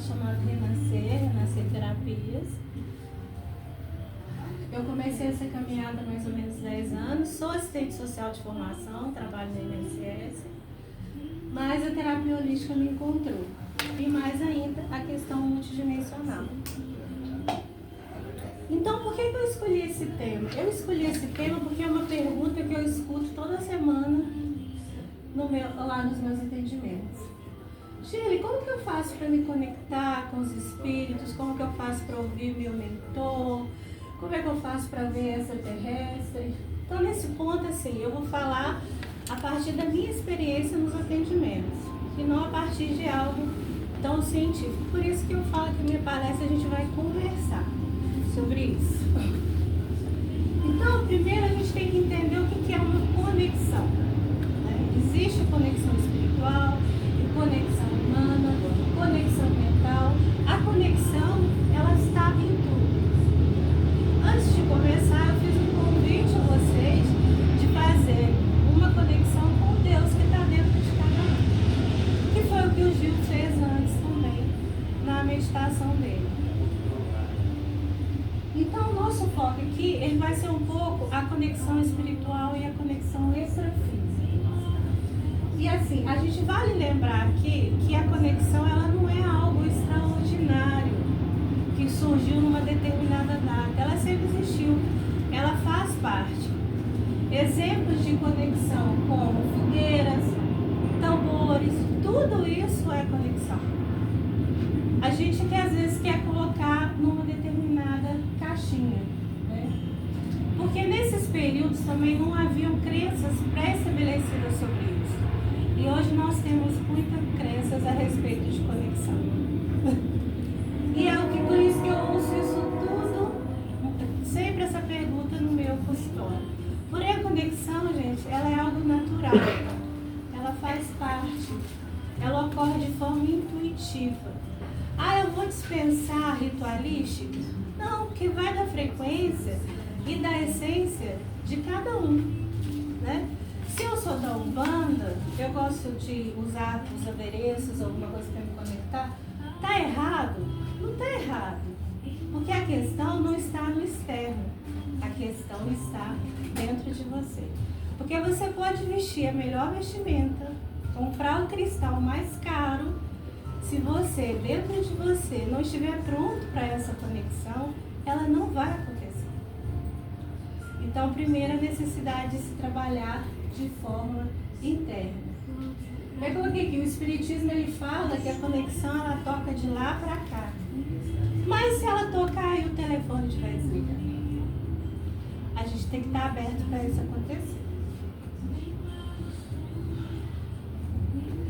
chamado Renascer Terapias. Eu comecei essa caminhada há mais ou menos 10 anos, sou assistente social de formação, trabalho no INSS, mas a terapia holística me encontrou. E mais ainda, a questão multidimensional. Então, por que eu escolhi esse tema? Eu escolhi esse tema porque é uma pergunta que eu escuto toda semana lá nos meus atendimentos. Shirley, como que eu faço para me conectar com os espíritos? Como que eu faço para ouvir meu mentor? Como é que eu faço para ver extraterrestre? Então, nesse ponto, assim, eu vou falar a partir da minha experiência nos atendimentos, e não a partir de algo tão científico. Por isso que eu falo que minha palestra a gente vai conversar sobre isso. Então, primeiro a gente tem que entender o que é uma conexão, né? Existe conexão espiritual, conexão humana, conexão mental. A conexão, ela está em tudo. Antes de começar, eu fiz um convite a vocês de fazer uma conexão com Deus que está dentro de cada um. Que foi o que o Gil fez antes também, na meditação dele. Então, o nosso foco aqui, ele vai ser um pouco a conexão espiritual e a conexão extrafísica. E assim, a gente vale lembrar aqui que a conexão, ela não é algo extraordinário, que surgiu numa determinada data. Ela sempre existiu, ela faz parte. Exemplos de conexão como fogueiras, tambores, tudo isso é conexão. A gente que às vezes quer colocar numa determinada caixinha, né? Porque nesses períodos também não haviam crenças pré-estabelecidas sobre isso. E hoje nós temos muitas crenças a respeito de conexão. E é por isso que eu uso isso tudo, sempre essa pergunta no meu consultório. Porém, a conexão, gente, ela é algo natural. Ela faz parte. Ela ocorre de forma intuitiva. Ah, eu vou dispensar ritualística? Não, porque vai da frequência e da essência de cada um, né? Se eu sou da Umbanda, eu gosto de usar os adereços, alguma coisa para me conectar. Tá errado? Não tá errado. Porque a questão não está no externo. A questão está dentro de você. Porque você pode vestir a melhor vestimenta, comprar o cristal mais caro. Se você, dentro de você, não estiver pronto para essa conexão, ela não vai acontecer. Então, primeiro, a necessidade de se trabalhar de forma interna. Eu coloquei aqui, o Espiritismo, ele fala que a conexão, ela toca de lá para cá. Mas se ela tocar e o telefone estiver desligado, a gente tem que estar aberto para isso acontecer.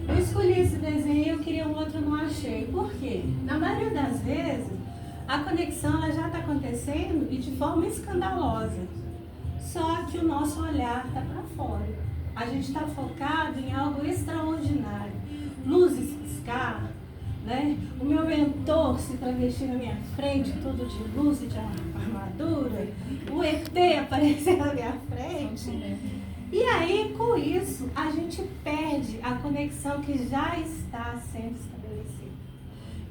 Eu escolhi esse desenho, eu queria um outro, não achei. Por quê? Na maioria das vezes, a conexão ela já está acontecendo e de forma escandalosa. Só que o nosso olhar está para fora. A gente está focado em algo extraordinário. Luzes piscar, né? O meu mentor se travestir na minha frente, tudo de luz e de armadura. O ET aparecer na minha frente. E aí, com isso, a gente perde a conexão que já está sendo estabelecida,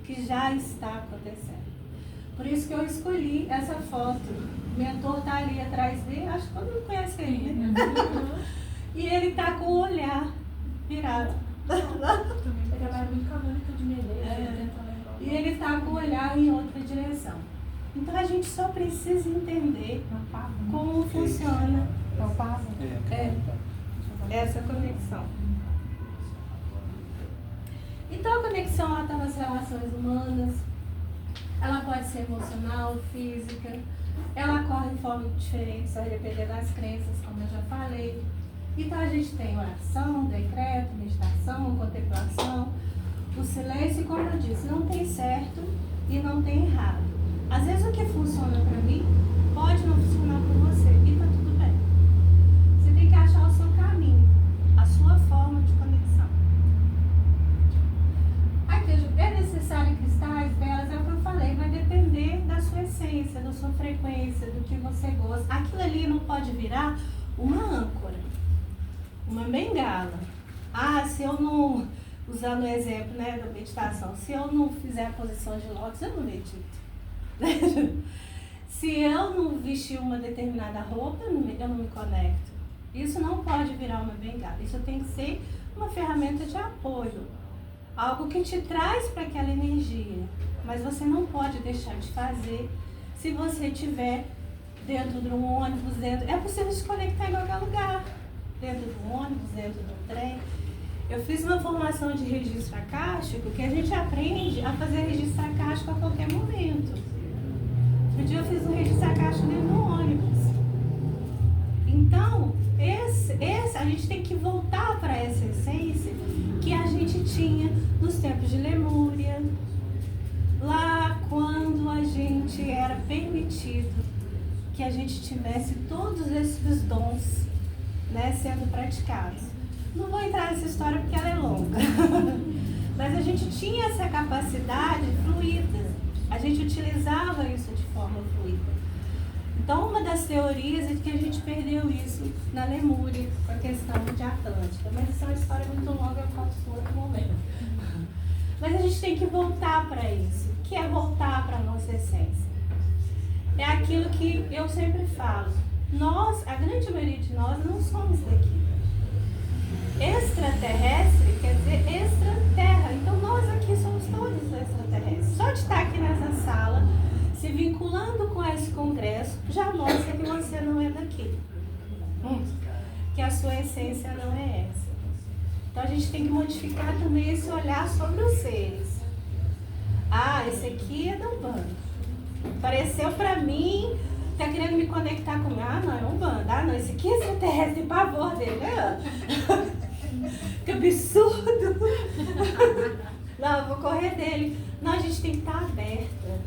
que já está acontecendo. Por isso que eu escolhi essa foto. O mentor está ali atrás dele, acho que todo mundo conhece ele, né? E ele está com o olhar virado. Também trabalha muito com a Mônica de Medeiros. E ele está com o olhar em outra direção. Então a gente só precisa entender como funciona essa conexão. Então a conexão ela está nas relações humanas, ela pode ser emocional, física, ela ocorre de forma diferente, vai depender das crenças, como eu já falei. Então a gente tem oração, decreto, meditação, contemplação, o silêncio, e como eu disse, não tem certo e não tem errado. Às vezes o que funciona para mim pode não funcionar para você, e tá tudo bem. Você tem que achar o seu caminho, a sua forma de conexão. Aqui, é necessário cristais, velas, é o que eu falei, vai depender da sua essência, da sua frequência, do que você gosta. Aquilo ali não pode virar uma âncora, uma bengala. Ah, se eu não usando o exemplo, né, da meditação, se eu não fizer a posição de lótus, eu não medito. Se eu não vestir uma determinada roupa, eu não me conecto. Isso não pode virar uma bengala. Isso tem que ser uma ferramenta de apoio. Algo que te traz para aquela energia. Mas você não pode deixar de fazer se você estiver dentro de um ônibus, é possível se conectar em qualquer lugar. Dentro do ônibus, dentro do trem. Eu fiz uma formação de registro acástico que a gente aprende a fazer registro acástico a qualquer momento. Um dia eu fiz um registro acástico dentro do ônibus. Então, a gente tem que voltar para essa essência que a gente tinha nos tempos de Lemúria, lá quando a gente era permitido que a gente tivesse todos esses dons, né, sendo praticados. Não vou entrar nessa história porque ela é longa, mas a gente tinha essa capacidade fluida, a gente utilizava isso de forma fluida. Então, uma das teorias é que a gente perdeu isso na Lemúria, com a questão de Atlântica, mas isso é uma história muito longa, eu conto por outro momento. Mas a gente tem que voltar para isso, que é voltar para a nossa essência. É aquilo que eu sempre falo, nós, a grande maioria de nós, não somos daqui. Extraterrestre quer dizer extraterra. Então nós aqui somos todos extraterrestres. Só de estar aqui nessa sala, se vinculando com esse congresso, já mostra que você não é daqui. Que a sua essência não é essa. Então a gente tem que modificar também esse olhar sobre os seres. Ah, esse aqui é da Umbanda. Apareceu pra mim, tá querendo me conectar com... Ah, não, é Umbanda. Ah, não, esse aqui é extraterrestre, tem pavor dele, né? Que absurdo! Não, eu vou correr dele. Não, a gente tem que estar aberta.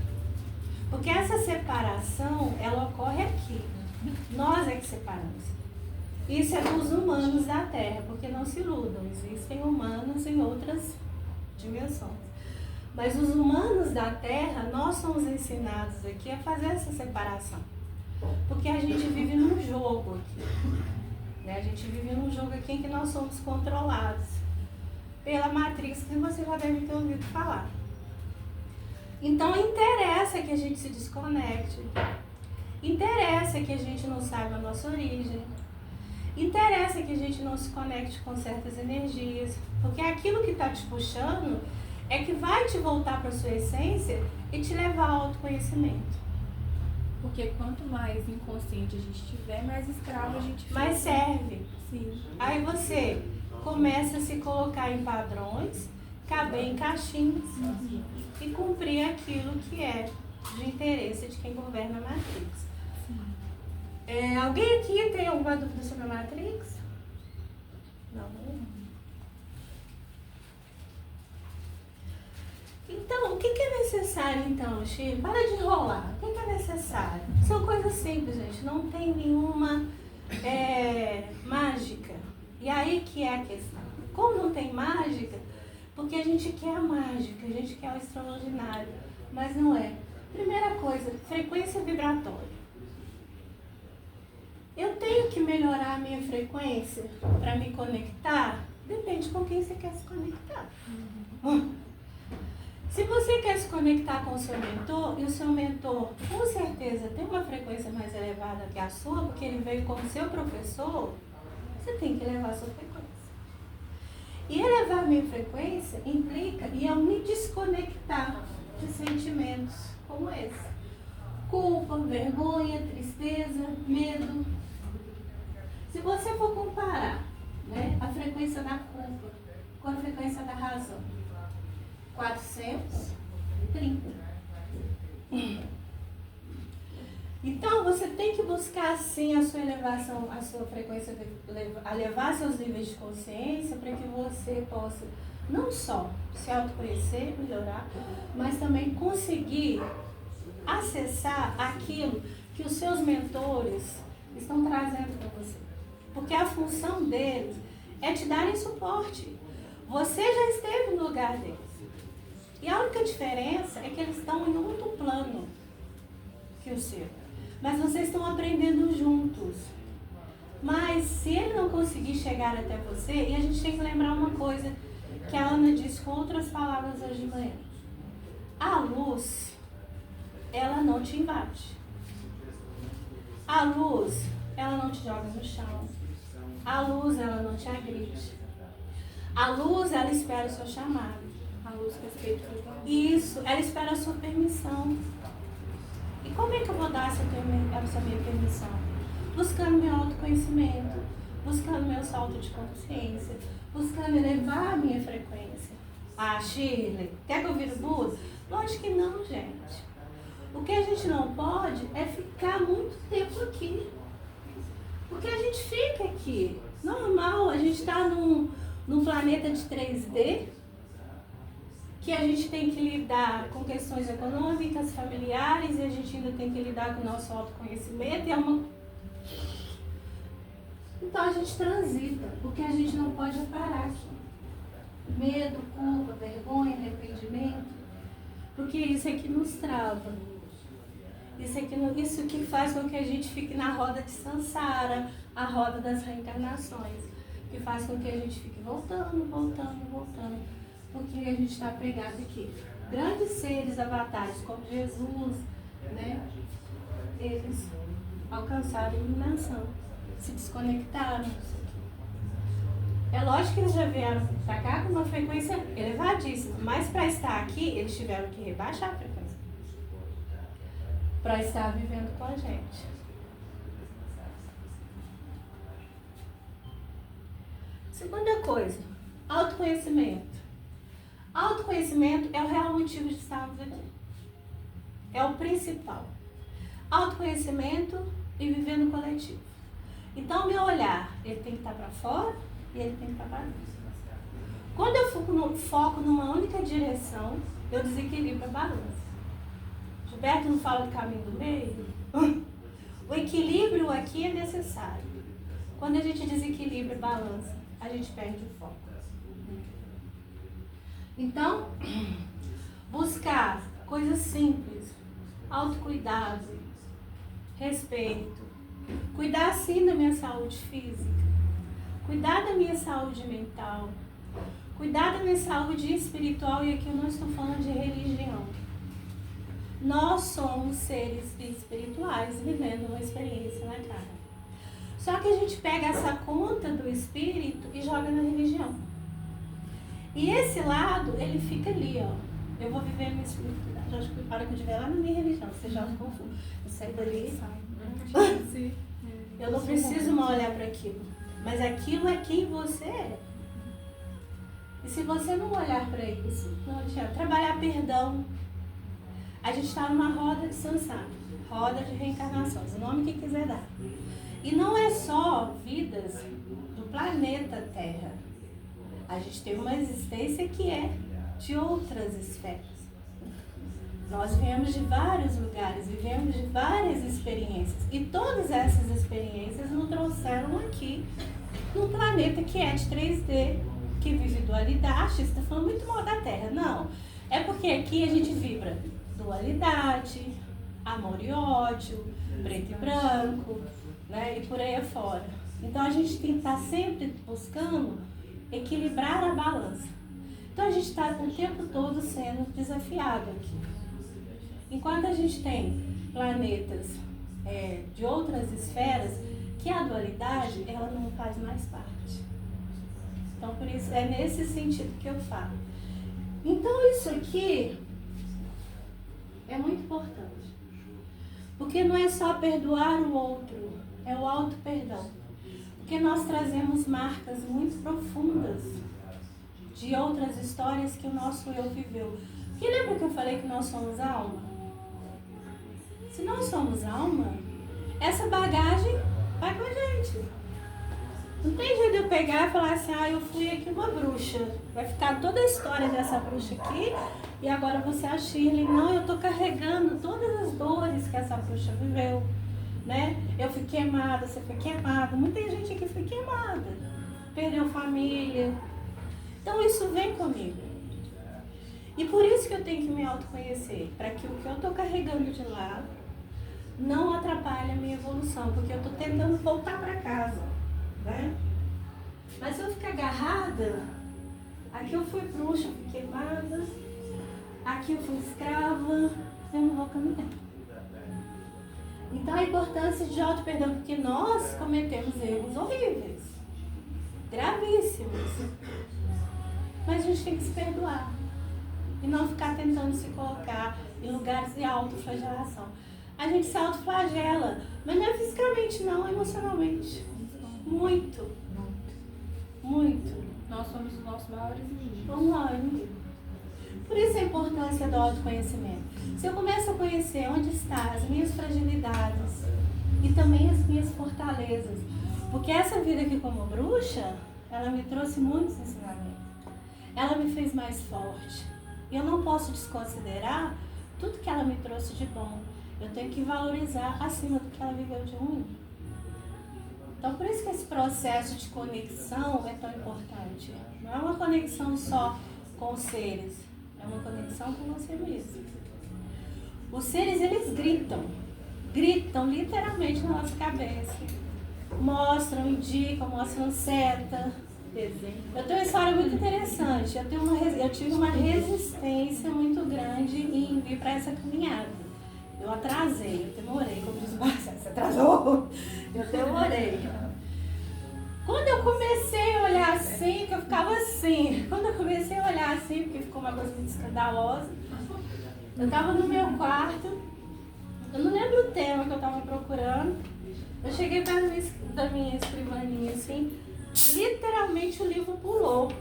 Porque essa separação, ela ocorre aqui. Nós é que separamos. Isso é dos humanos da Terra, porque não se iludam. Existem humanos em outras dimensões. Mas os humanos da Terra, nós somos ensinados aqui a fazer essa separação. Porque a gente vive num jogo aqui. A gente vive num jogo aqui em que nós somos controlados pela Matrix, que você já deve ter ouvido falar. Então interessa que a gente se desconecte, interessa que a gente não saiba a nossa origem, interessa que a gente não se conecte com certas energias, porque aquilo que está te puxando é que vai te voltar para a sua essência e te levar ao autoconhecimento. Porque quanto mais inconsciente a gente tiver, mais escravo a gente fica. Mais serve. Sim. Aí você começa a se colocar em padrões, caber em caixinhas e cumprir aquilo que é de interesse de quem governa a Matrix. Alguém aqui tem alguma dúvida sobre a Matrix? Não. Então, o que é necessário então, Chico? Para de enrolar. O que é necessário? São coisas simples, gente. Não tem nenhuma mágica. E aí que é a questão. Como não tem mágica? Porque a gente quer a mágica, a gente quer o extraordinário. Mas não é. Primeira coisa, frequência vibratória. Eu tenho que melhorar a minha frequência para me conectar? Depende com quem você quer se conectar. Se você quer se conectar com o seu mentor, e o seu mentor com certeza tem uma frequência mais elevada que a sua, porque ele veio como seu professor, você tem que elevar a sua frequência. E elevar a minha frequência implica em eu me desconectar de sentimentos como esse. Culpa, vergonha, tristeza, medo. Se você for comparar, né, a frequência da culpa com a frequência da razão, 430. Então, você tem que buscar, sim, a sua elevação, a sua frequência, elevar seus níveis de consciência para que você possa, não só se autoconhecer, melhorar, mas também conseguir acessar aquilo que os seus mentores estão trazendo para você. Porque a função deles é te darem suporte. Você já esteve no lugar deles. E a única diferença é que eles estão em outro plano que o seu. Mas vocês estão aprendendo juntos. Mas se ele não conseguir chegar até você, e a gente tem que lembrar uma coisa, que a Ana disse com outras palavras hoje de manhã. A luz, ela não te invade. A luz, ela não te joga no chão. A luz, ela não te agride. A luz, ela espera o seu chamado. A luz respeita o seu. Isso, ela espera a sua permissão. E como é que eu vou dar essa minha permissão? Buscando meu autoconhecimento, buscando meu salto de consciência, buscando elevar a minha frequência. Ah, Shirley, quer que eu vire Buda? Lógico que não, gente. O que a gente não pode é ficar muito tempo aqui. Porque a gente fica aqui. Normal, a gente está num planeta de 3D, que a gente tem que lidar com questões econômicas, familiares, e a gente ainda tem que lidar com o nosso autoconhecimento. Então a gente transita, porque a gente não pode parar aqui. Medo, culpa, vergonha, arrependimento, porque isso é que nos trava. Isso que faz com que a gente fique na roda de Sansara, a roda das reencarnações, que faz com que a gente fique voltando, porque a gente está pregado aqui. Grandes seres avatares, como Jesus, né? Eles alcançaram a iluminação, se desconectaram disso aqui. É lógico que eles já vieram para cá com uma frequência elevadíssima, mas para estar aqui, eles tiveram que rebaixar a frequência para estar vivendo com a gente. Segunda coisa, autoconhecimento. Autoconhecimento é o real motivo de estarmos aqui. É o principal. Autoconhecimento e viver no coletivo. Então, meu olhar, ele tem que estar para fora e ele tem que estar para dentro. Quando eu foco numa única direção, eu desequilibro a balança. Gilberto não fala do caminho do meio? O equilíbrio aqui é necessário. Quando a gente desequilibra a balança, a gente perde o foco. Então, buscar coisas simples, autocuidado, respeito, cuidar sim da minha saúde física, cuidar da minha saúde mental, cuidar da minha saúde espiritual, e aqui eu não estou falando de religião. Nós somos seres espirituais vivendo uma experiência na Terra. Só que a gente pega essa conta do espírito e joga na religião. E esse lado, ele fica ali, ó. Eu vou viver a minha espiritualidade. Acho que para que eu estiver lá na minha religião, você já confunde. Eu saio dali. Eu não preciso mal olhar para aquilo. Mas aquilo é quem você é. E se você não olhar para isso, não adianta. Trabalhar perdão. A gente está numa roda de Sansara, roda de reencarnações, o nome que quiser dar. E não é só vidas do planeta Terra. A gente tem uma existência que é de outras esferas. Nós viemos de vários lugares, vivemos de várias experiências. E todas essas experiências nos trouxeram aqui, num planeta que é de 3D, que vive dualidade. Você está falando muito mal da Terra. Não, é porque aqui a gente vibra dualidade, amor e ódio, preto e branco, né? E por aí afora. Então a gente tem que estar sempre buscando equilibrar a balança. Então a gente está o tempo todo sendo desafiado aqui. Enquanto a gente tem planetas de outras esferas, que a dualidade ela não faz mais parte. Então por isso é nesse sentido que eu falo. Então isso aqui é muito importante. Porque não é só perdoar o outro, é o auto-perdão. Porque nós trazemos marcas muito profundas de outras histórias que o nosso eu viveu. Porque lembra que eu falei que nós somos alma? Se nós somos alma, essa bagagem vai com a gente. Não tem jeito de eu pegar e falar assim, eu fui aqui uma bruxa. Vai ficar toda a história dessa bruxa aqui e agora você é a Shirley. Não, eu tô carregando todas as dores que essa bruxa viveu, né? Eu fui queimada, você foi queimada. Muita gente aqui foi queimada. Perdeu família. Então isso vem comigo. E por isso que eu tenho que me autoconhecer. Para que o que eu tô carregando de lá não atrapalhe a minha evolução. Porque eu tô tentando voltar para casa. Né? Mas se eu ficar agarrada, Aqui eu fui bruxa, fui queimada. Aqui eu fui escrava. Eu não vou caminhar. Então a importância de auto-perdão, porque nós cometemos erros horríveis, gravíssimos. Mas a gente tem que se perdoar. E não ficar tentando se colocar em lugares de autoflagelação. A gente se autoflagela, mas não é fisicamente não, é emocionalmente. Muito. Muito. Nós somos os nossos maiores inimigos. Vamos lá, inimigo. Por isso a importância do autoconhecimento. Se eu começo a conhecer onde estão as minhas fragilidades e também as minhas fortalezas, porque essa vida aqui como bruxa, ela me trouxe muitos ensinamentos. Ela me fez mais forte. E eu não posso desconsiderar tudo que ela me trouxe de bom. Eu tenho que valorizar acima do que ela viveu de ruim. Então, por isso que esse processo de conexão é tão importante. Não é uma conexão só com os seres, é uma conexão com você mesmo. Os seres, eles gritam literalmente na nossa cabeça. Mostram, indicam, mostram seta. Eu tenho uma história muito interessante. Eu tive uma resistência muito grande em vir para essa caminhada. Eu atrasei, eu demorei, como diz o Marcelo, você atrasou? Eu demorei. Quando eu comecei a olhar assim, que eu ficava assim, quando eu comecei a olhar assim, porque ficou uma coisa muito escandalosa, eu estava no meu quarto, eu não lembro o tema que eu estava procurando, eu cheguei perto da minha escrivaninha assim, literalmente o livro pulou.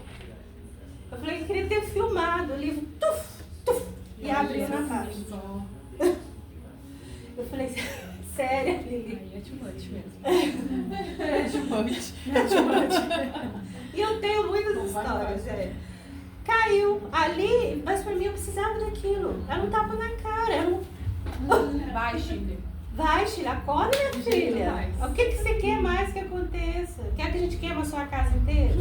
Eu falei que queria ter filmado o livro, e abriu na página. Eu falei, sério, Lili? É too much mesmo. É too much. E eu tenho muitas histórias, Caiu ali, mas pra mim eu precisava daquilo. Era um tapa na cara, era um... Vai, Chile. Vai, Chile, acorda, minha filha. O que você quer mais que aconteça? Quer que a gente queima a sua casa inteira?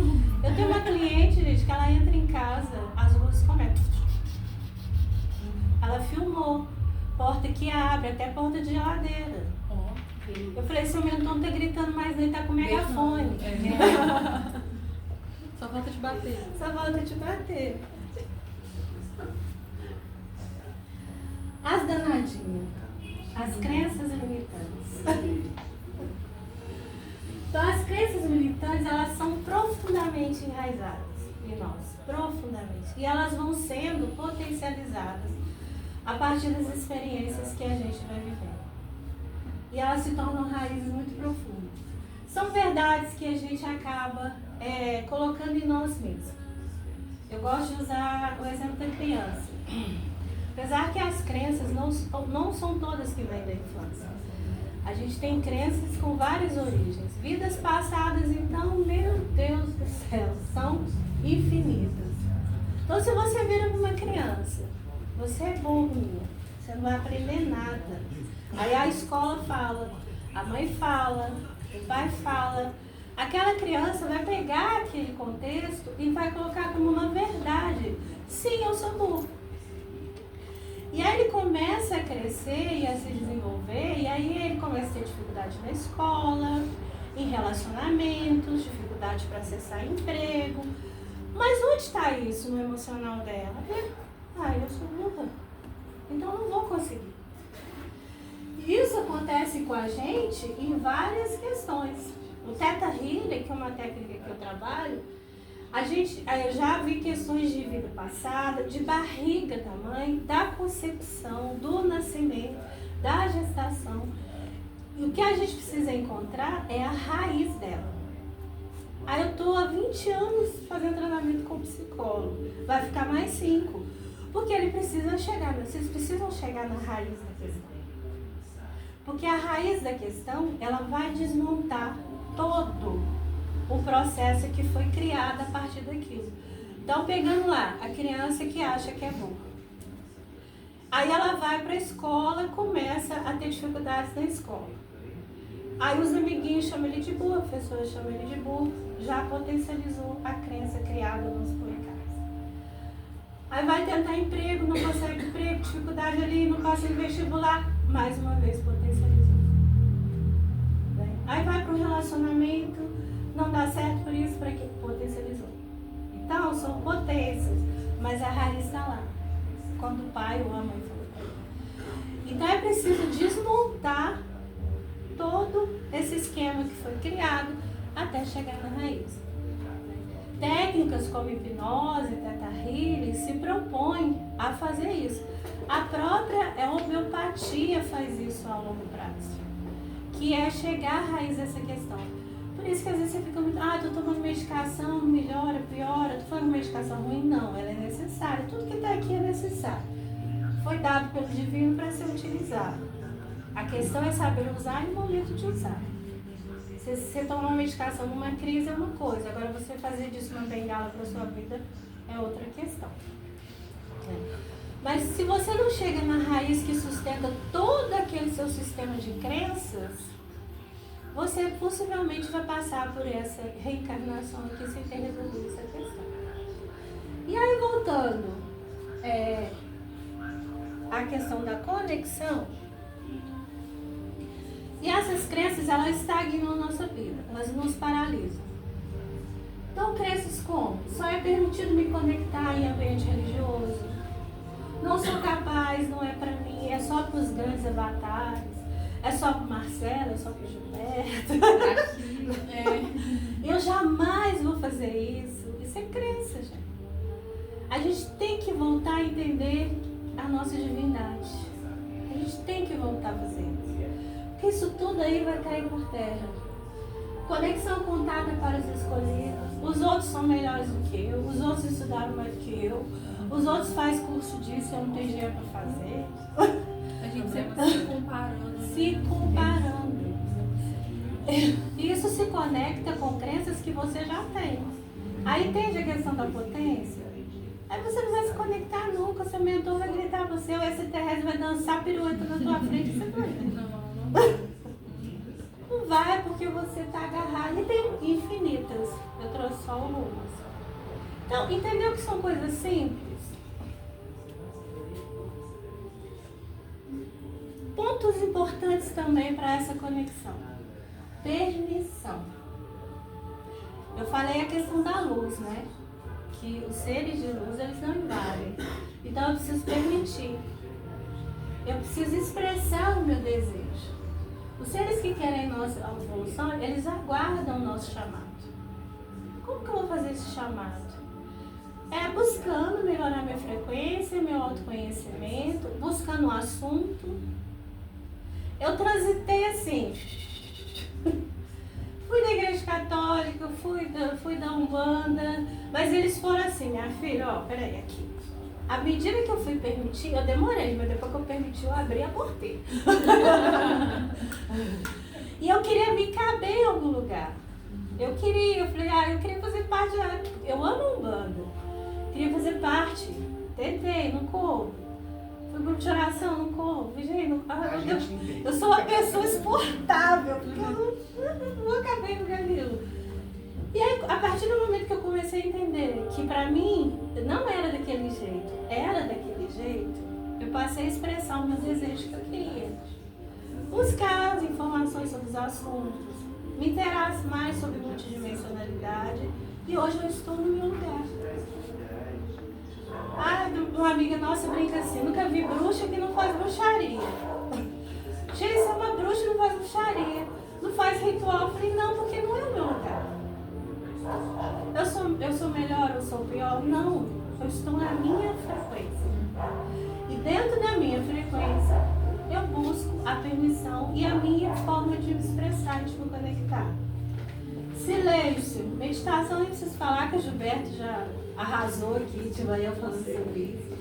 Eu tenho uma cliente, gente, que ela entra em casa, as luzes começam. Ela filmou. Porta que abre, até porta de geladeira. Eu falei, seu menino não tá gritando mais, nem tá com megafone. Só falta de bater. Só falta de bater. As danadinhas. As crenças limitantes. Então, as crenças limitantes, elas são profundamente enraizadas em nós. Profundamente. E elas vão sendo potencializadas a partir das experiências que a gente vai vivendo. E elas se tornam raízes muito profundas. São verdades que a gente acaba colocando em nós mesmos. Eu gosto de usar o exemplo da criança. Apesar que as crenças não são todas que vêm da infância. A gente tem crenças com várias origens. Vidas passadas, então, meu Deus do céu, são infinitas. Então, se você vira para uma criança, você é burro, minha. Você não vai aprender nada. Aí a escola fala, a mãe fala, o pai fala. Aquela criança vai pegar aquele contexto e vai colocar como uma verdade. Sim, eu sou burro. E aí ele começa a crescer e a se desenvolver, e aí ele começa a ter dificuldade na escola, em relacionamentos, dificuldade para acessar emprego. Mas onde está isso no emocional dela? Eu sou burra, então eu não vou conseguir. Isso acontece com a gente em várias questões. O Theta Healing, que é uma técnica que eu trabalho, eu já vi questões de vida passada, de barriga da mãe, da concepção, do nascimento, da gestação. E o que a gente precisa encontrar é a raiz dela. Aí eu estou há 20 anos fazendo treinamento com psicólogo. Vai ficar mais 5. Porque vocês precisam chegar na raiz da questão. Porque a raiz da questão, ela vai desmontar todo o processo que foi criado a partir daquilo. Então, pegando lá, a criança que acha que é burra. Aí ela vai para a escola, começa a ter dificuldades na escola. Aí os amiguinhos chamam ele de burro, a professora chama ele de burro, já potencializou a crença criada nos casa. Aí vai tentar emprego, não consegue emprego, dificuldade ali, não consegue vestibular, mais uma vez potencializou. Aí vai para o relacionamento, não dá certo por isso, para quê? Potencializou. E Então, são potências, mas a raiz está lá. Quando o pai ou a mãe falou com ele. Então, é preciso desmontar todo esse esquema que foi criado até chegar na raiz. Técnicas como hipnose, teta healing se propõem a fazer isso. A própria homeopatia faz isso a longo prazo, que é chegar à raiz dessa questão. Por isso que às vezes você fica muito, tô tomando medicação, melhora, piora, tô tomando medicação ruim. Não, ela é necessária. Tudo que está aqui é necessário. Foi dado pelo divino para ser utilizado. A questão é saber usar e o momento de usar. Se você tomar uma medicação numa crise é uma coisa, agora você fazer disso uma bengala para a sua vida é outra questão. Mas se você não chega na raiz que sustenta todo aquele seu sistema de crenças, você possivelmente vai passar por essa reencarnação aqui sem ter resolvido essa questão. E aí, voltando à questão da conexão, e essas crenças, elas estagnam a nossa vida, elas nos paralisam. Então, crenças como: só é permitido me conectar em ambiente religioso, não sou capaz, não é pra mim, é só para os grandes avatares, é só para o Marcelo, é só para o Gilberto. Eu jamais vou fazer isso. Isso é crença, gente. A gente tem que voltar a entender a nossa divindade. A gente tem que voltar a fazer isso. Porque isso tudo aí vai cair por terra. Conexão contada para os escolhidos. Os outros são melhores do que eu. Os outros estudaram mais do que eu. Os outros fazem curso disso e eu não tenho dinheiro para fazer. A gente sempre se comparando. Se comparando. Isso se conecta com crenças que você já tem. Aí entende a questão da potência? Aí você não vai se conectar nunca. Seu mentor vai gritar você, o extraterrestre vai dançar pirueta na tua frente. Você vai. Não vai, porque você está agarrado. E tem infinitas. Eu trouxe só algumas. Então, entendeu que são coisas simples? Pontos importantes também para essa conexão. Permissão. Eu falei a questão da luz, né? Que os seres de luz, eles não invadem. Então, eu preciso permitir. Eu preciso expressar o meu desejo. Os seres que querem nossa evolução, eles aguardam o nosso chamado. Como que eu vou fazer esse chamado? É buscando melhorar minha frequência, meu autoconhecimento, buscando um assunto. Eu transitei assim. Fui da igreja católica, fui da Umbanda, mas eles foram assim, minha filha, peraí, aqui. À medida que eu fui permitir, eu demorei, mas depois que eu permiti, eu abri a porteira. E eu queria me caber em algum lugar. Eu falei, eu queria fazer parte, eu amo Umbanda. Queria fazer parte, tentei, não coube. Fui grupo de oração, não coube. Gente, eu sou uma pessoa exportável, porque eu não acabei no Granilo. E aí, a partir do momento que eu comecei a entender que pra mim não era daquele jeito, era daquele jeito, eu passei a expressar o meu desejo que eu queria. Buscar as informações sobre os assuntos, me inteirar mais sobre multidimensionalidade, e hoje eu estou no meu lugar. Uma amiga nossa brinca assim, nunca vi bruxa que não faz bruxaria. Gente, você é uma bruxa e não faz bruxaria, não faz ritual. Eu falei, não, porque não é o meu lugar. Eu sou melhor, eu sou pior? Não, eu estou na minha frequência. E dentro da minha frequência, eu busco a permissão e a minha forma de me expressar e de me conectar. Silêncio, meditação, nem preciso falar que o Gilberto já arrasou aqui de manhã falando sobre isso.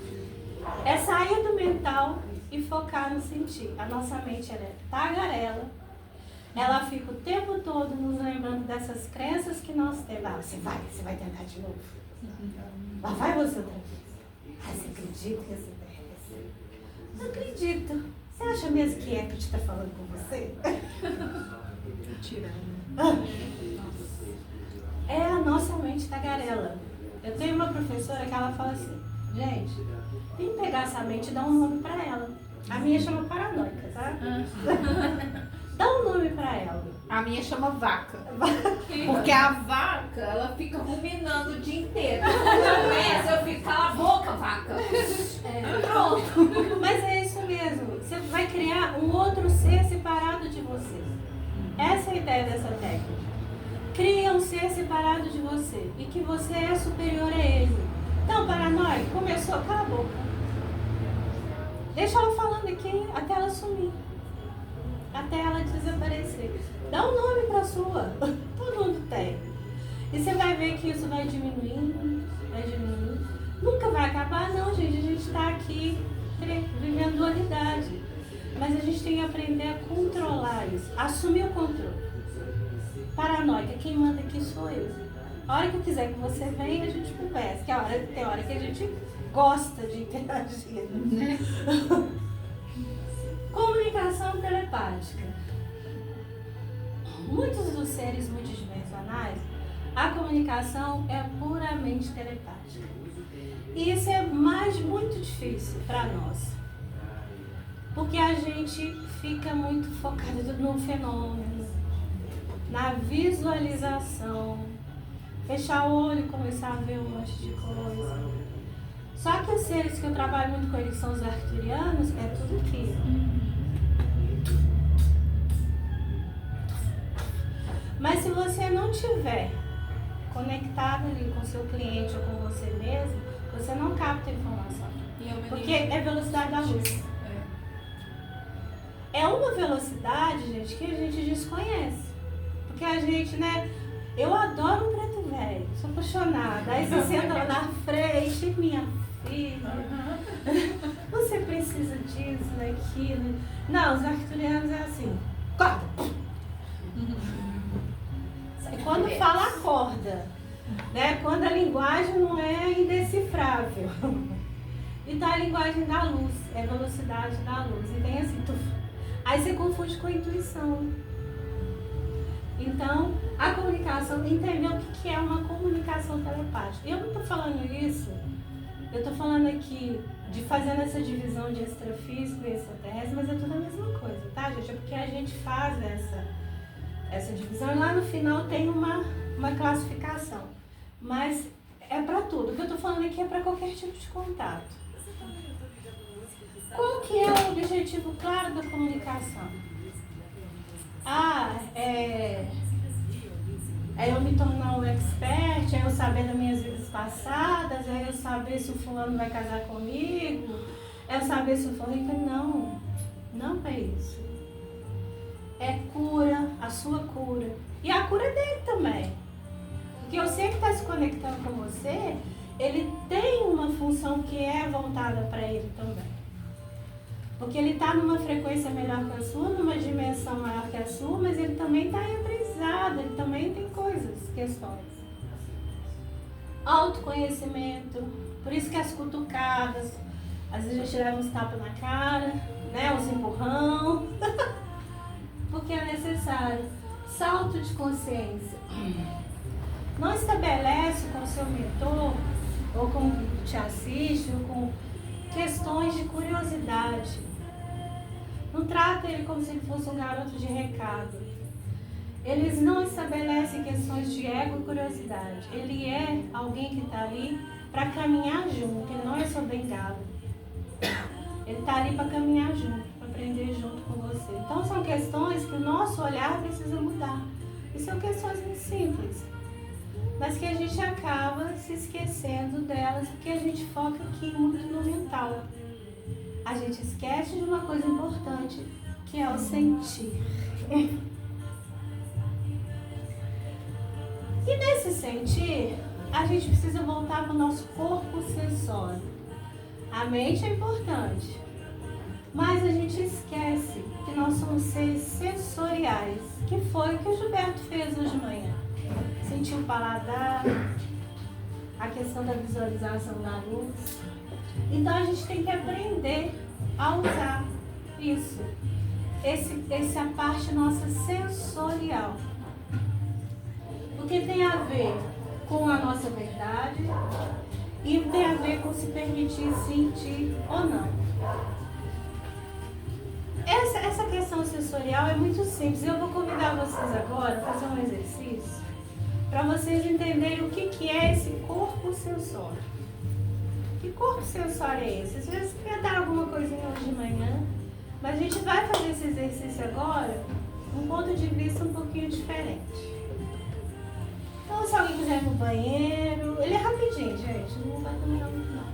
É sair do mental e focar no sentir. A nossa mente, ela é tagarela. Ela fica o tempo todo nos lembrando dessas crenças que nós temos. Você vai tentar de novo. Lá vai você outra vez. Você acredita que você merece? Não acredito. Você acha mesmo que é que está falando com você? É a nossa mente tagarela. Eu tenho uma professora que ela fala assim, gente, tem que pegar essa mente e dar um nome para ela. A minha chama paranoica, tá? Dá um nome pra ela. A minha chama vaca. Porque a vaca, ela fica ruminando o dia inteiro. Eu fico, cala a boca, vaca. Pronto. Mas é isso mesmo. Você vai criar um outro ser separado de você. Essa é a ideia dessa técnica. Cria um ser separado de você e que você é superior a ele. Então, paranoia, começou, cala a boca. Deixa ela falando aqui até ela sumir. Até ela desaparecer. Dá um nome pra sua. Todo mundo tem. E você vai ver que isso vai diminuindo, vai diminuindo. Nunca vai acabar, não, gente. A gente tá aqui vivendo dualidade. Mas a gente tem que aprender a controlar isso. Assumir o controle. Paranoica, quem manda aqui sou eu. A hora que eu quiser que você venha, a gente conversa. Que tem hora que a gente gosta de interagir. Né? Comunicação telepática. Muitos dos seres multidimensionais, a comunicação é puramente telepática. E isso é muito difícil para nós. Porque a gente fica muito focado no fenômeno, na visualização, fechar o olho e começar a ver um monte de coisa. Só que os seres que eu trabalho muito com eles são os arcturianos, é tudo aqui. Mas se você não tiver conectado ali com o seu cliente ou com você mesmo, você não capta a informação. Porque é velocidade da luz. É uma velocidade, gente, que a gente desconhece. Porque a gente, né? Eu adoro um preto velho, sou apaixonada. Aí você senta lá na frente, minha filha, você precisa disso, daquilo. Não, os arcturianos é assim, corta! Quando fala, acorda. Né? Quando a linguagem não é indecifrável. Então a linguagem da luz, é a velocidade da luz. E tem assim, aí você confunde com a intuição. Então, a comunicação, entender o que é uma comunicação telepática. Eu não estou falando isso, eu estou falando aqui de fazendo essa divisão de extrafísico e extraterrestre, mas é tudo a mesma coisa, tá, gente? É porque a gente faz essa divisão e lá no final tem uma classificação. Mas é para tudo. O que eu estou falando aqui é para qualquer tipo de contato. Qual que é o objetivo claro da comunicação? É eu me tornar um expert, é eu saber das minhas vidas passadas, é eu saber se o fulano vai casar comigo, é eu saber se o fulano... Não é isso. É cura, a sua cura. E a cura dele também. Porque eu sei que está se conectando com você, ele tem uma função que é voltada para ele também. Porque ele está numa frequência melhor que a sua, numa dimensão maior que a sua, mas ele também está em aprendizado, ele também tem coisas, questões. Autoconhecimento, por isso que as cutucadas, às vezes a gente leva uns tapas na cara, né, uns empurrão, porque é necessário. Salto de consciência. Não estabelece com o seu mentor, ou com o que te assiste, ou com questões de curiosidade. Não trata ele como se ele fosse um garoto de recado. Eles não estabelecem questões de ego e curiosidade. Ele é alguém que está ali para caminhar junto, ele não é só bengala. Ele está ali para caminhar junto, para aprender junto com você. Então são questões que o nosso olhar precisa mudar. E são questões muito simples, mas que a gente acaba se esquecendo delas, porque a gente foca aqui muito no mental. A gente esquece de uma coisa importante, que é o sentir. E nesse sentir, a gente precisa voltar para o nosso corpo sensório. A mente é importante, mas a gente esquece que nós somos seres sensoriais, que foi o que o Gilberto fez hoje de manhã. Sentiu o paladar, a questão da visualização da luz. Então a gente tem que aprender a usar isso, essa parte nossa sensorial. Porque tem a ver com a nossa verdade e tem a ver com se permitir sentir ou não. Essa questão sensorial é muito simples. Eu vou convidar vocês agora a fazer um exercício para vocês entenderem o que é esse corpo sensório. Que corpo sensório é esse? Vocês já experimentaram alguma coisinha hoje de manhã, mas a gente vai fazer esse exercício agora num ponto de vista um pouquinho diferente. Então, se alguém quiser ir no banheiro, ele é rapidinho, gente, não vai demorar muito não.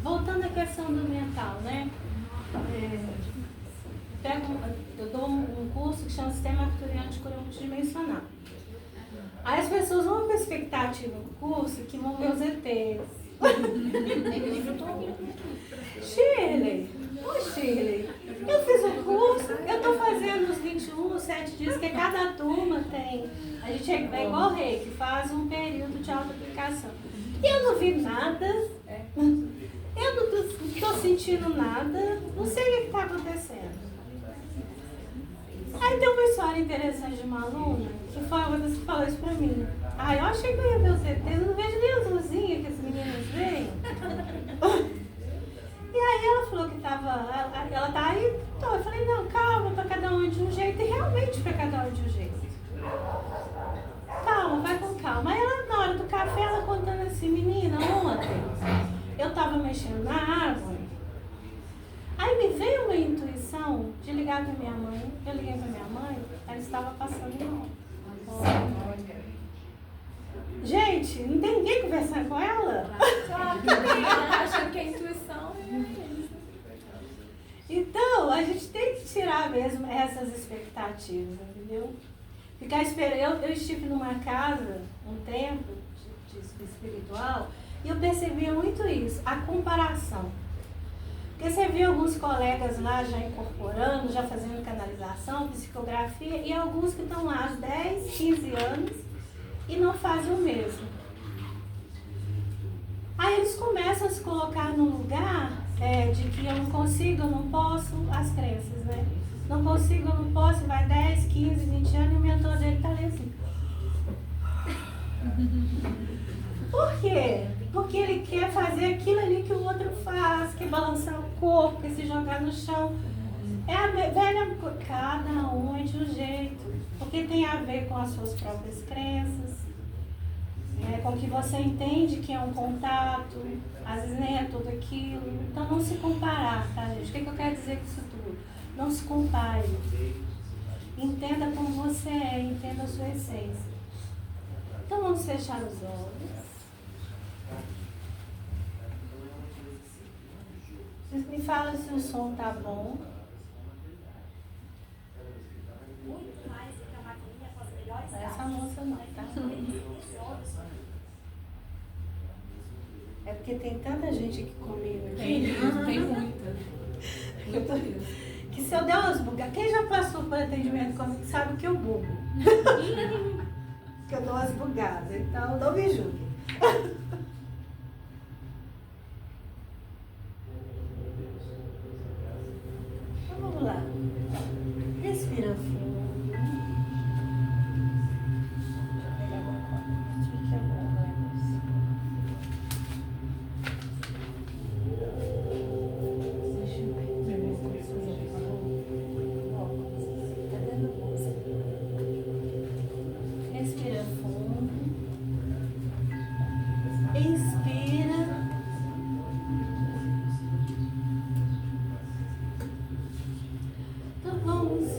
Voltando à questão do mental, né? Eu dou um curso que chama Sistema Arcturiano de Cura Multidimensional. Aí as pessoas vão com a expectativa do curso que vão ver os ETs. Shirley, Shirley, eu fiz o curso, eu estou fazendo os 21, 7 dias, que cada turma tem. A gente é igual o rei, que faz um período de auto-aplicação. E eu não vi nada. Eu não estou sentindo nada, não sei o que está acontecendo. Aí tem uma história interessante de uma aluna que falou isso pra mim. Ah, eu achei que eu ia ver os ETs, eu não vejo nem as luzinhas que as meninas veem. E aí ela falou que ela tá aí, então eu falei, não, calma, para cada um de um jeito, e realmente para cada um de um jeito. Calma, vai com calma. Aí ela, na hora do café, ela contando assim, menina, ontem eu tava mexendo na árvore, aí me veio uma intuição de ligar pra minha mãe. Eu liguei pra minha mãe, ela estava passando mal. Gente, não tem ninguém conversando com ela? Claro que tem, ela tá achando que é intuição. Então, a gente tem que tirar mesmo essas expectativas, entendeu? Ficar esperando. Eu estive numa casa, um tempo de espiritual, e eu percebia muito isso, a comparação. Porque você vê alguns colegas lá já incorporando, já fazendo canalização, psicografia, e alguns que estão lá há 10, 15 anos e não fazem o mesmo. Aí eles começam a se colocar num lugar de que eu não consigo, eu não posso, as crenças, né? Não consigo, eu não posso, vai 10, 15, 20 anos e o mentor dele está ali assim. Por quê? Porque ele quer fazer aquilo ali que o outro faz, que balançar o corpo, que se jogar no chão. É a velha coisa, cada um é de um jeito, porque tem a ver com as suas próprias crenças, com o que você entende que é um contato, às vezes nem é tudo aquilo. Então não se comparar, tá, gente? O que eu quero dizer com isso tudo? Não se compare. Entenda como você é, entenda a sua essência. Então vamos fechar os olhos. Vocês me falam se o som tá bom. Essa moça não, tá? É porque tem tanta gente aqui comigo. Tem muita. Que se eu der umas bugadas, quem já passou por atendimento comigo sabe que eu bugo. Que eu dou umas bugadas, então não me julgue. Então vamos lá. Respira fundo. Respira fundo. Inspira. Então vamos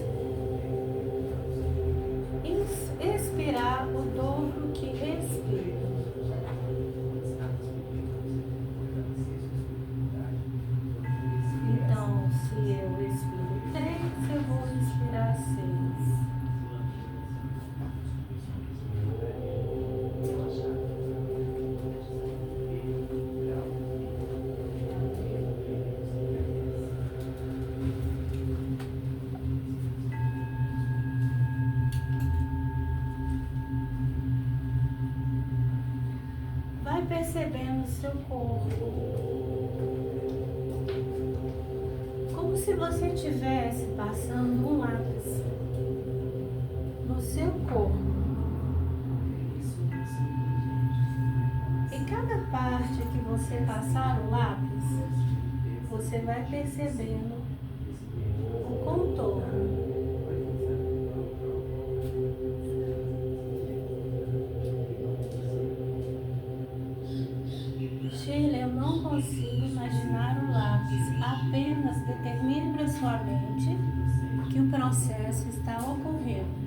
expirar o dobro que expira. Então, se eu expiro 3, eu vou expirar 6. vai percebendo o seu corpo, como se você estivesse passando um lápis no seu corpo. Em cada parte que você passar o lápis, você vai percebendo o contorno. Sheila, eu não consigo imaginar o lápis. Apenas determine para sua mente que o processo está ocorrendo.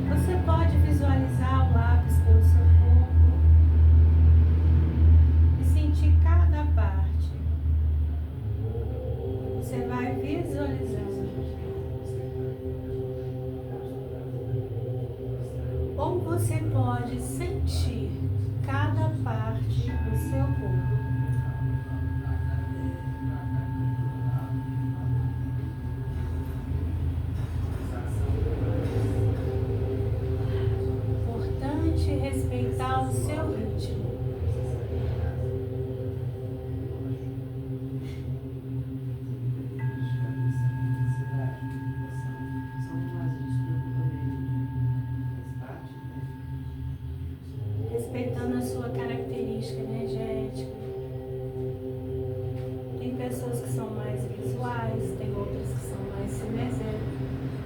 Você pode visualizar o lápis pelo seu corpo e sentir cada parte. Você vai visualizando. Ou você pode sentir cada parte do seu corpo. Importante respeitar o seu ritmo. Respeitando a sua característica energética. Tem pessoas que são mais visuais, tem outras que são mais cinestésicas.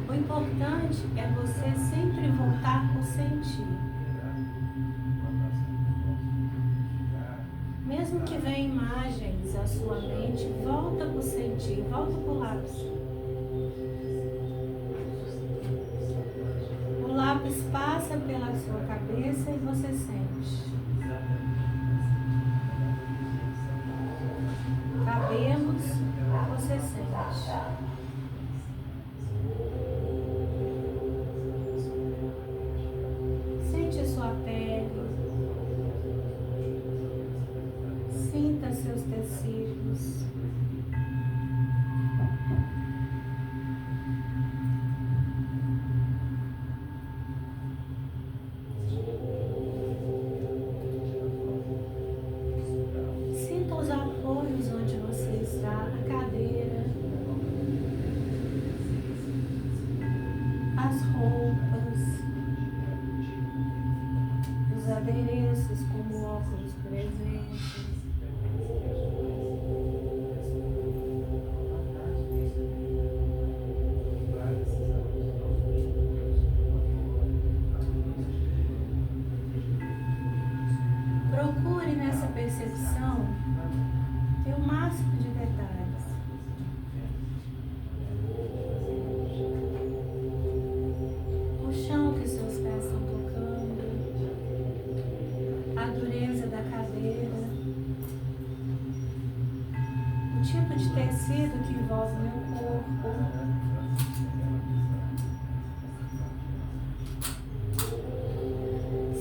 O importante é você sempre voltar por sentir. Mesmo que venham imagens à sua mente, volta por sentir, volta por lápis. O lápis passa pela sua cabeça e você sente. Cabelos, você sente. Sente a sua pele. Sinta seus tecidos. Sinta os apoios onde você está, a cadeira, as roupas, os adereços como óculos, por exemplo. Procure nessa percepção ter o máximo de detalhes. O chão que seus pés estão tocando, a dureza da cadeira, o tipo de tecido que envolve o meu corpo.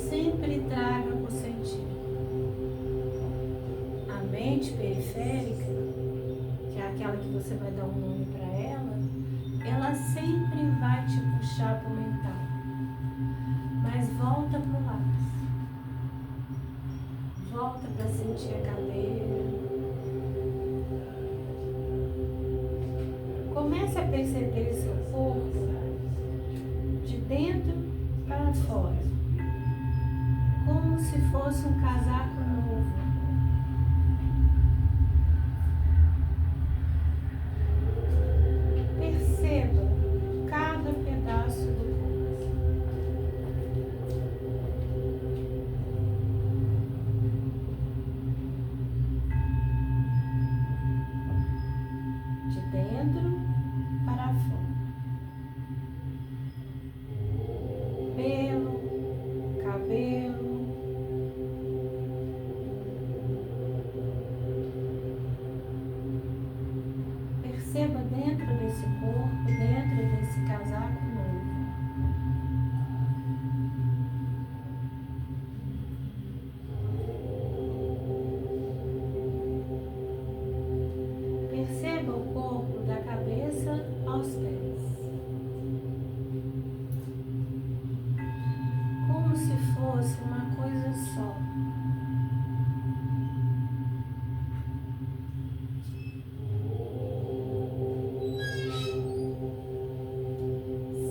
Sempre traga por sentir. A mente periférica, que é aquela que você vai dar um nome para ela sempre vai te puxar para o mental. Mas volta para o lápis. Volta para sentir a cadeira. Comece a perceber seu corpo de dentro para fora, como se fosse um casaco novo. Perceba cada pedaço do corpo. De dentro para fora. Pelo, cabelo, perceba dentro desse corpo, dentro desse casaco novo. Perceba o corpo da cabeça aos pés. Como se fosse uma coisa só.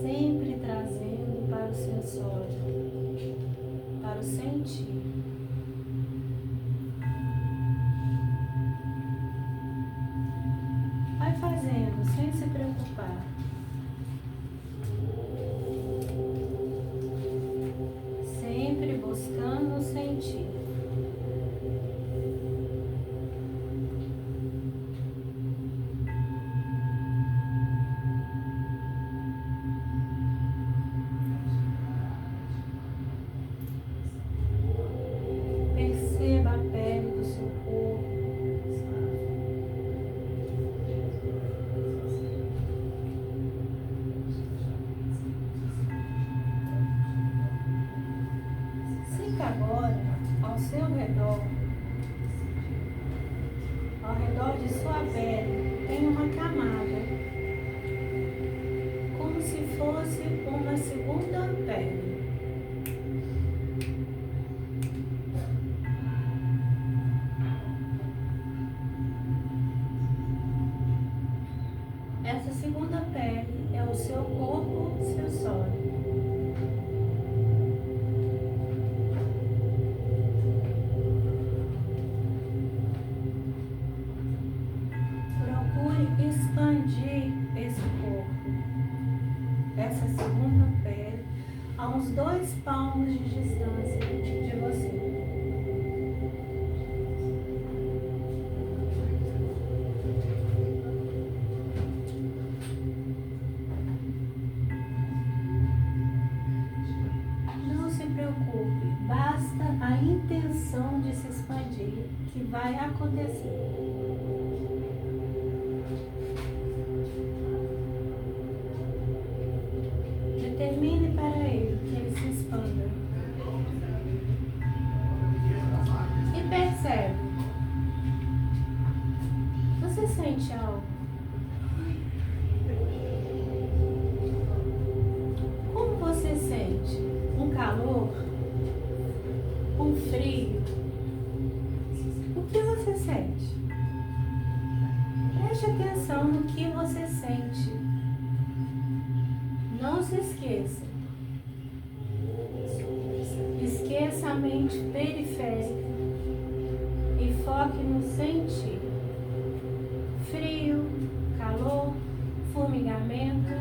Sempre trazendo para o sensório, para o sentir. Vai fazendo sem se preocupar. Sempre buscando sentir. Perceba a pele do seu corpo. Sinta agora ao seu redor, ao redor de sua pele, tem uma camada, como se fosse uma segunda pele. Essa segunda pele é o seu corpo sensório. Procure expandir esse corpo, essa segunda pele, a uns 2 palmos de distância de você. Não se preocupe, basta a intenção de se expandir que vai acontecer. Determine para ele que ele se expanda. E percebe. Você sente algo? Como você sente? Um calor? Um frio? O que você sente? Preste atenção no que você sente. Não se esqueça. Esqueça a mente periférica e foque no sentir. Frio, calor, formigamento.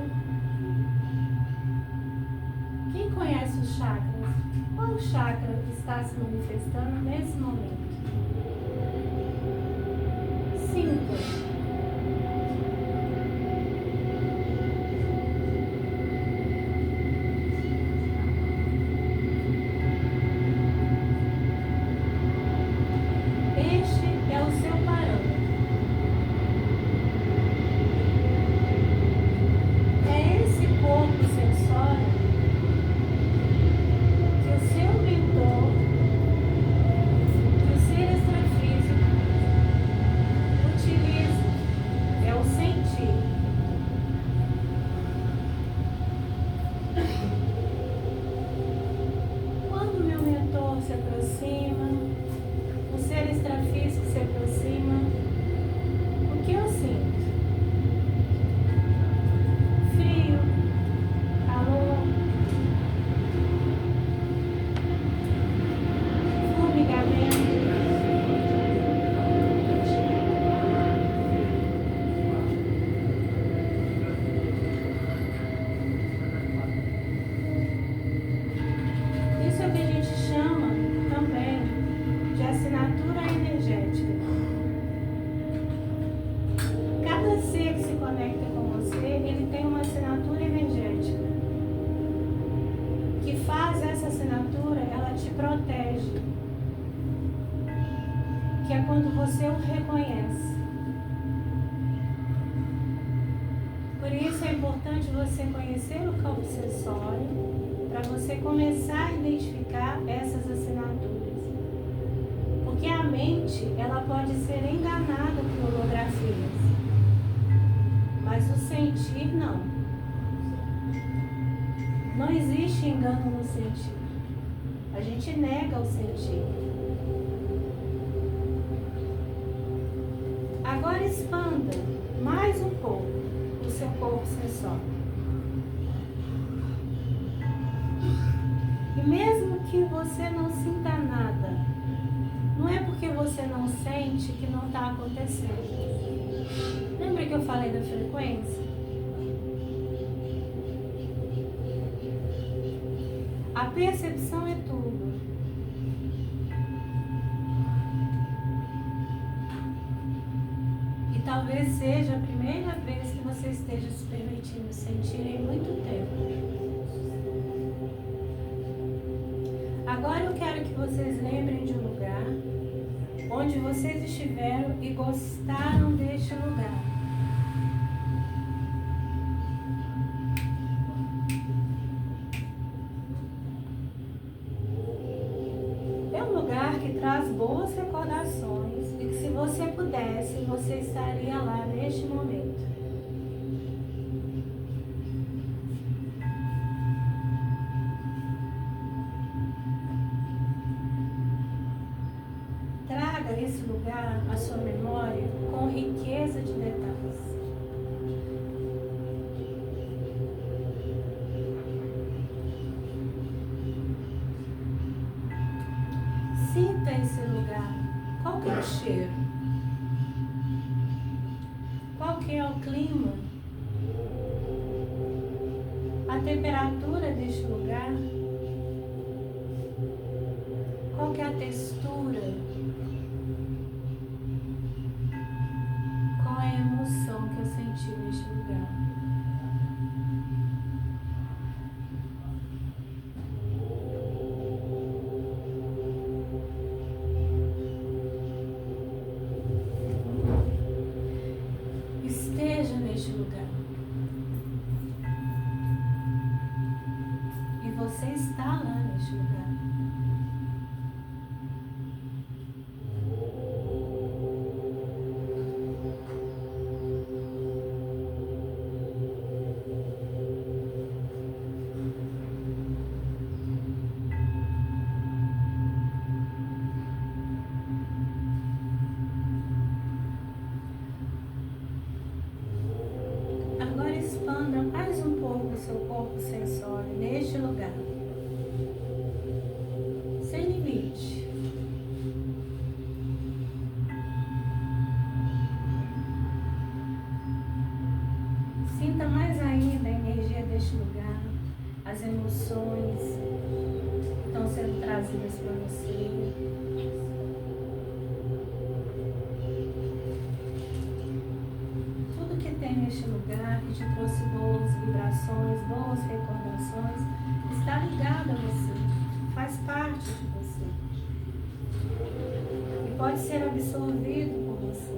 Quem conhece os chakras? Qual chakra está se manifestando nesse momento? Sinta. Este é o seu parâmetro. É esse corpo sensório que o seu mentor, que o ser extrafísico utiliza. É o sentir. Quando meu mentor se aproxima, o ser extrafísico se aproxima, o que eu sinto? Frio, calor, formigamento. Isso é o que a gente chama também de assinatura energética. Cada ser que se conecta com você, ele tem uma assinatura energética. Que faz essa assinatura, ela te protege. Que é quando você o reconhece. Por isso é importante você conhecer o campo sensório, para você começar a identificar essas assinaturas. Porque a mente, ela pode ser enganada por holografias. sentir, não. Não existe engano no sentir. A gente nega o sentir. Agora expanda mais um pouco o seu corpo sensório. E mesmo que você não sinta nada, não é porque você não sente que não está acontecendo. Lembra que eu falei da frequência? A percepção é tudo. E talvez seja a primeira vez que você esteja se permitindo sentir em muito tempo. Agora eu quero que vocês lembrem de um lugar onde vocês estiveram e gostaram deste lugar. É um lugar que traz boas recordações e que, se você pudesse, você estaria lá neste momento. Traga esse lugar à sua memória com riqueza de detalhes. Sinta esse lugar. Qual que é o cheiro? Qual que é o clima? A temperatura deste lugar? Qual que é a textura? Qual é a emoção que eu senti neste lugar? Esteja neste lugar. E você está lá neste lugar. Agora expanda mais um pouco o seu corpo sensório neste lugar. Sem limite. Sinta mais ainda a energia deste lugar, as emoções que estão sendo trazidas para você. Tudo que tem neste lugar que te trouxe boas vibrações, boas recordações, está ligado a você, faz parte de você. E pode ser absorvido por você.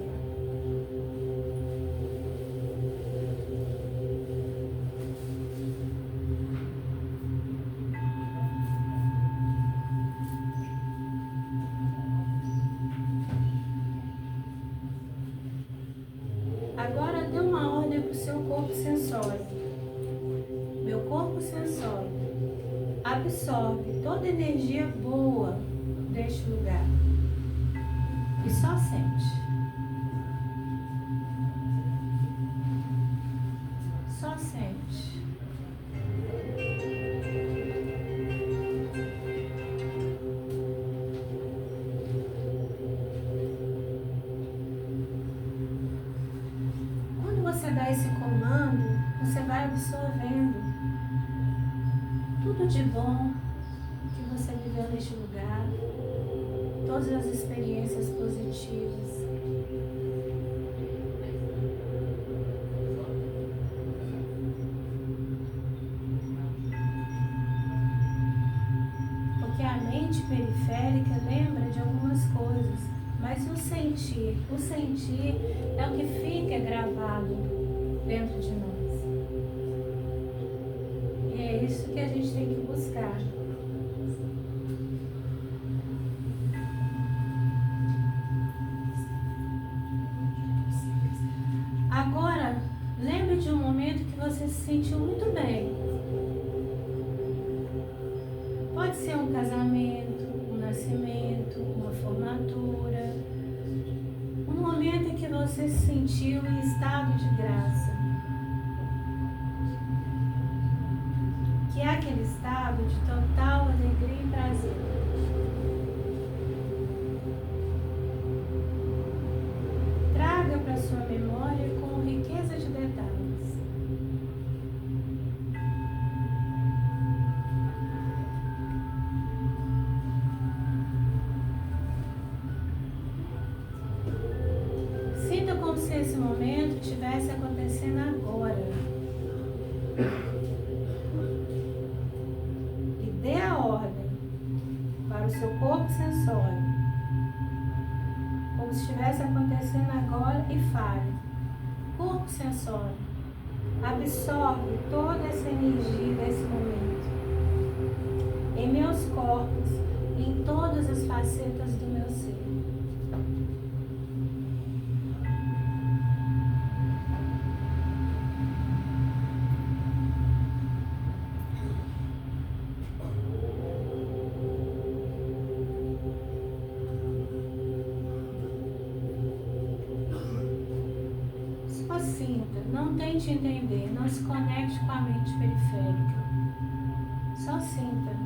Agora dê uma ordem para o seu corpo sensório. Meu corpo sensório absorve toda a energia boa deste lugar. E só sente. Só sente. Quando você dá esse comando, você vai absorvendo tudo de bom que você viveu neste lugar, todas as experiências positivas. Porque a mente periférica lembra de algumas coisas, mas o sentir é o que fica gravado dentro de nós. E é isso que a gente tem que buscar. Agora, lembre de um momento que você se sentiu muito bem. Pode ser um casamento, um nascimento, uma formatura. Um momento em que você se sentiu em estado de graça. Que é aquele estado de total alegria e prazer. Traga para sua memória com riqueza de detalhes. Sinta como se esse momento estivesse acontecendo agora. E dê a ordem para o seu corpo sensório, como se estivesse acontecendo agora, e fale: corpo sensório, absorve toda essa energia desse momento em meus corpos e em todas as facetas do meu ser. Só sinta, não tente entender, não se conecte com a mente periférica. Só sinta.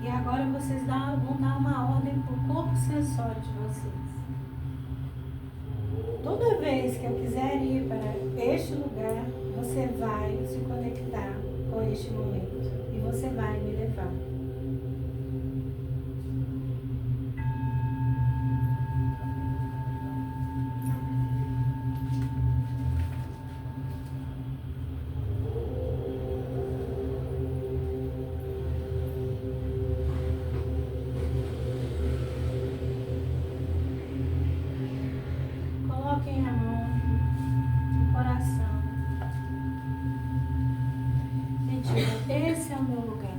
E agora vocês vão dar uma ordem para o corpo sensório de vocês. Toda vez que eu quiser ir para este lugar, você vai se conectar com este momento e você vai me levar. Coloquem a mão no coração. E diga: esse é o meu lugar.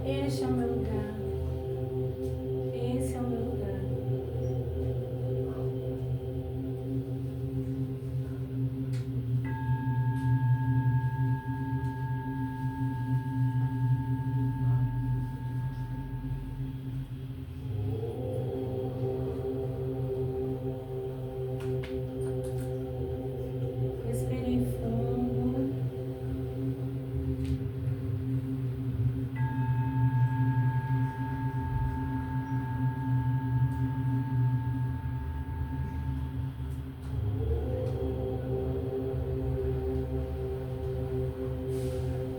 Este é o meu lugar. Esse é o meu lugar. Respirem fundo.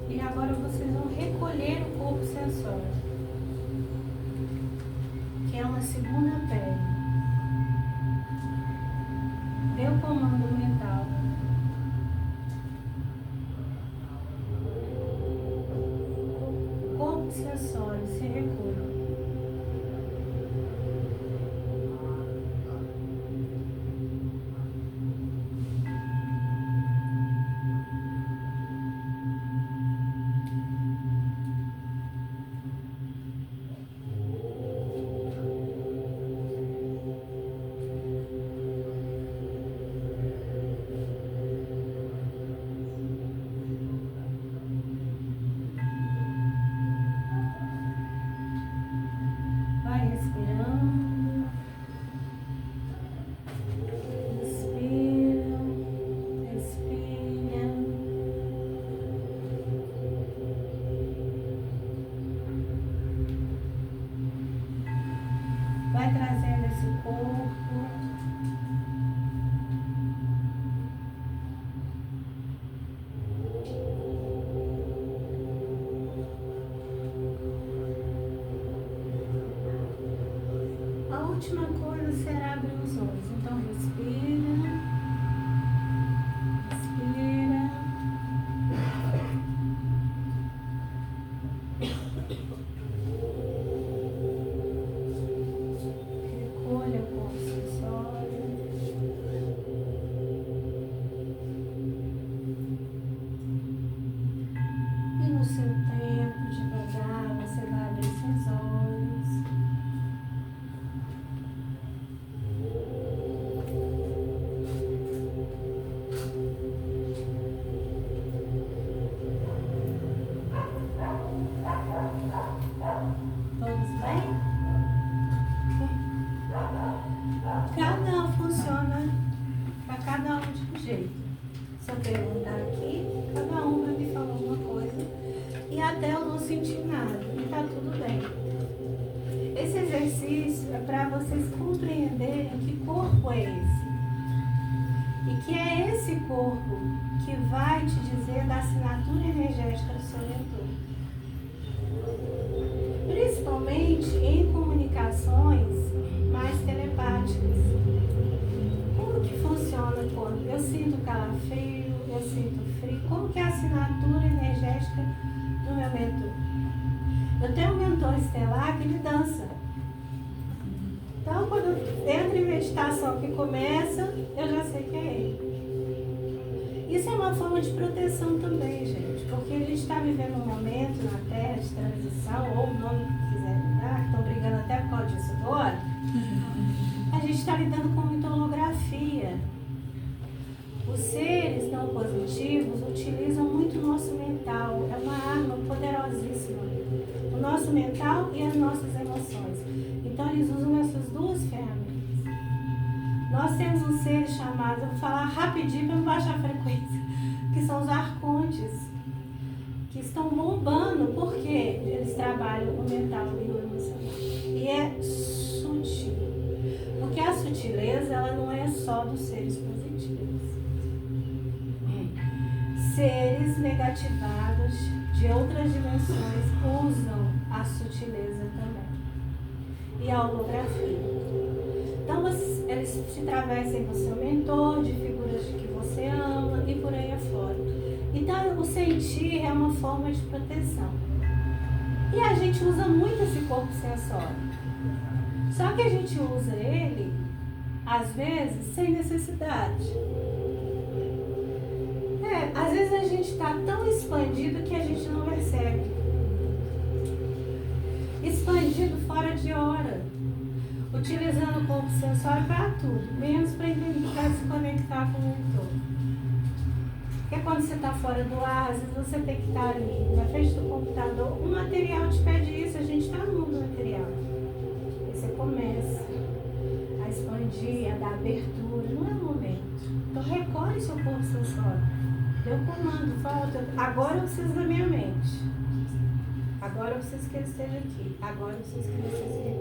E agora vocês vão recolher o corpo sensório, que é uma segunda pele. Dê o comando mental. Corpo sensório, se recolha. Vai respirando. Inspira, expira. Vai trazendo esse corpo. A última coisa será abrir os olhos. Então respira. Respira. Recolha o corpo jeito. Se eu perguntar aqui, cada um vai me falar uma coisa e até eu não sentir nada, e tá tudo bem. Esse exercício é para vocês compreenderem que corpo é esse. E que é esse corpo que vai te dizer da assinatura energética do seu mentor. Principalmente em comunicações mais telepáticas. Como que funciona quando eu sinto calafrio, eu sinto frio? Como que é a assinatura energética do meu mentor? Eu tenho um mentor estelar que ele dança. Então, quando eu entro em meditação que começa, eu já sei que é ele. Isso é uma forma de proteção também, gente, porque a gente está vivendo um momento na Terra de transição, ou o nome que quiser dar, que estão brigando até por causa disso agora. A gente está lidando com muita holografia. Os seres não positivos utilizam muito o nosso mental. É uma arma poderosíssima. O nosso mental e as nossas emoções. Então eles usam essas duas ferramentas. Nós temos um ser chamado, eu vou falar rapidinho para não baixar a frequência, que são os arcontes, que estão bombando, porque eles trabalham o mental e o emocional. E é sutil. Porque a sutileza, ela não é só dos seres positivos. Seres negativados de outras dimensões usam a sutileza também. E a holografia. Então, eles te travessem com o seu mentor, de figuras que você ama e por aí afora. Então, o sentir é uma forma de proteção. E a gente usa muito esse corpo sensório. Só que a gente usa ele, às vezes, sem necessidade. Às vezes a gente está tão expandido que a gente não percebe. Expandido fora de hora. Utilizando o corpo sensório para tudo, menos para se conectar com o entorno. Porque quando você está fora do ar, às vezes você tem que estar ali, na frente do computador. O material te pede isso, a gente está no mundo material. Aí você começa a expandir, a dar abertura, não é o momento. Então recolhe seu corpo sensório. Deu comando, volta. Agora eu preciso da minha mente. Agora eu preciso que ele esteja aqui. Agora eu preciso que ele esteja aqui.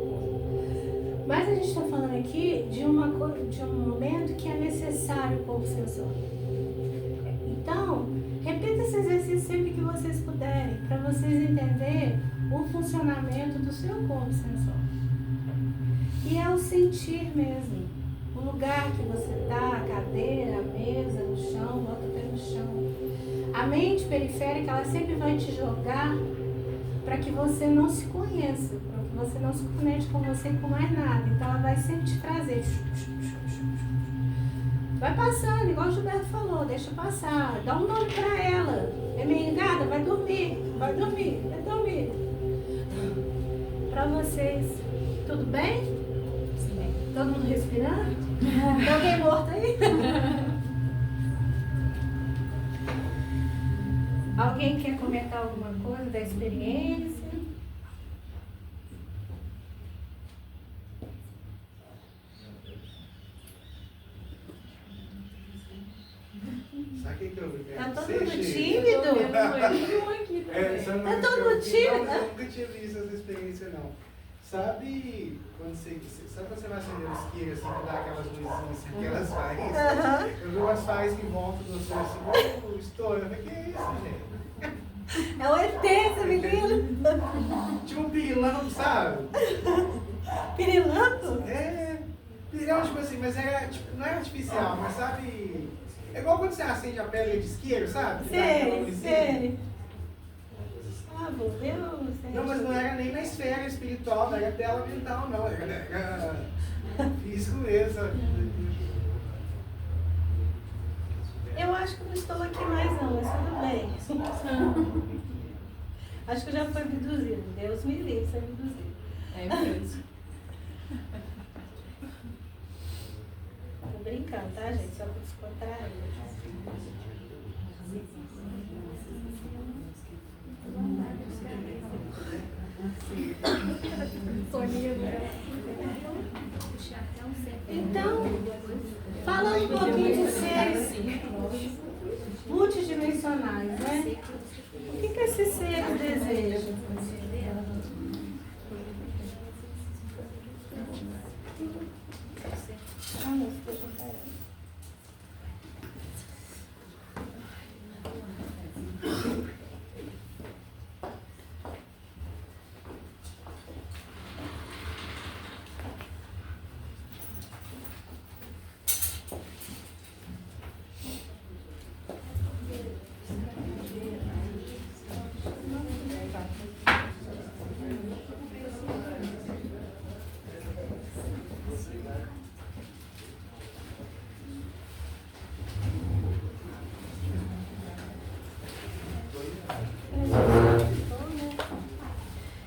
Mas a gente está falando aqui de um momento que é necessário o corpo sensório. Então, repita esse exercício sempre que vocês puderem, para vocês entenderem o funcionamento do seu corpo sensório. E é o sentir mesmo. O lugar que você está, a cadeira, a mesa, no chão, bota o pé no chão. A mente periférica, ela sempre vai te jogar para que você não se conheça, para que você não se conecte com você com mais nada. Então ela vai sempre te trazer. Vai passando, igual o Gilberto falou, deixa passar, dá um nome para ela. É meio engada, vai dormir, vai dormir, vai dormir. Para vocês, tudo bem? Sim. Todo mundo respirando? Tem alguém morto aí? Alguém quer comentar alguma coisa da experiência? Sabe o que eu vi? Tá todo mundo tímido? Tá todo mundo tímido? Eu nunca tinha visto essa experiência, não. Sabe quando você vai acender o isqueiro, assim, que dá aquelas luzinhas, assim, aquelas faíscas? Eu vi umas faíscas em volta do seu, assim, estouro. Eu falei, que é isso, gente? É o ET, esse menino. Tinha um pirilampo, sabe? Pirilampo? Pirilão, tipo assim, mas era, tipo, não é artificial, mas sabe... É igual quando você acende a pedra de isqueiro, sabe? Sei. Ah, meu Deus. Não, mas não era nem na esfera espiritual, não era tela mental, não. Era físico mesmo, sabe? Eu acho que não estou aqui mais não, mas tudo bem. Acho que já foi abduzido. Deus me livre de ser abduzido. É mesmo. Tô brincando, tá, gente? Só para descontrair. Então, falando um pouquinho de seres multidimensionais, né? O que esses seres desejam?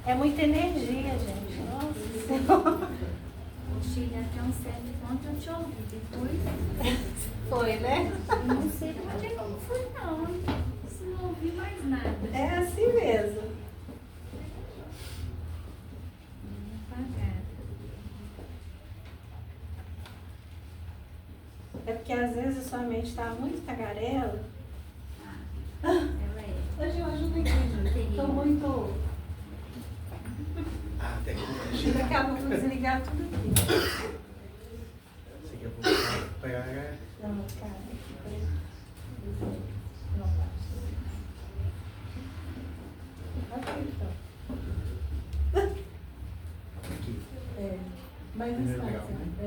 É muita energia, gente. Nossa Senhora. Cheguei até um certo ponto, eu te ouvi. Depois, Foi, né? eu não sei onde é que eu fui, não. Se não ouvi mais nada. É assim mesmo. Devagar. É porque às vezes sua mente está muito tagarela. Ela é. Hoje eu ajudo aqui, gente. Estou muito. Ah, tecnologia. Daqui a pouco eu vou desligar tudo aqui. Isso aqui eu vou pegar. Não, cara. Não basta. Ok, então. Aqui. É. Mas Primeiro não legal, está. né? É.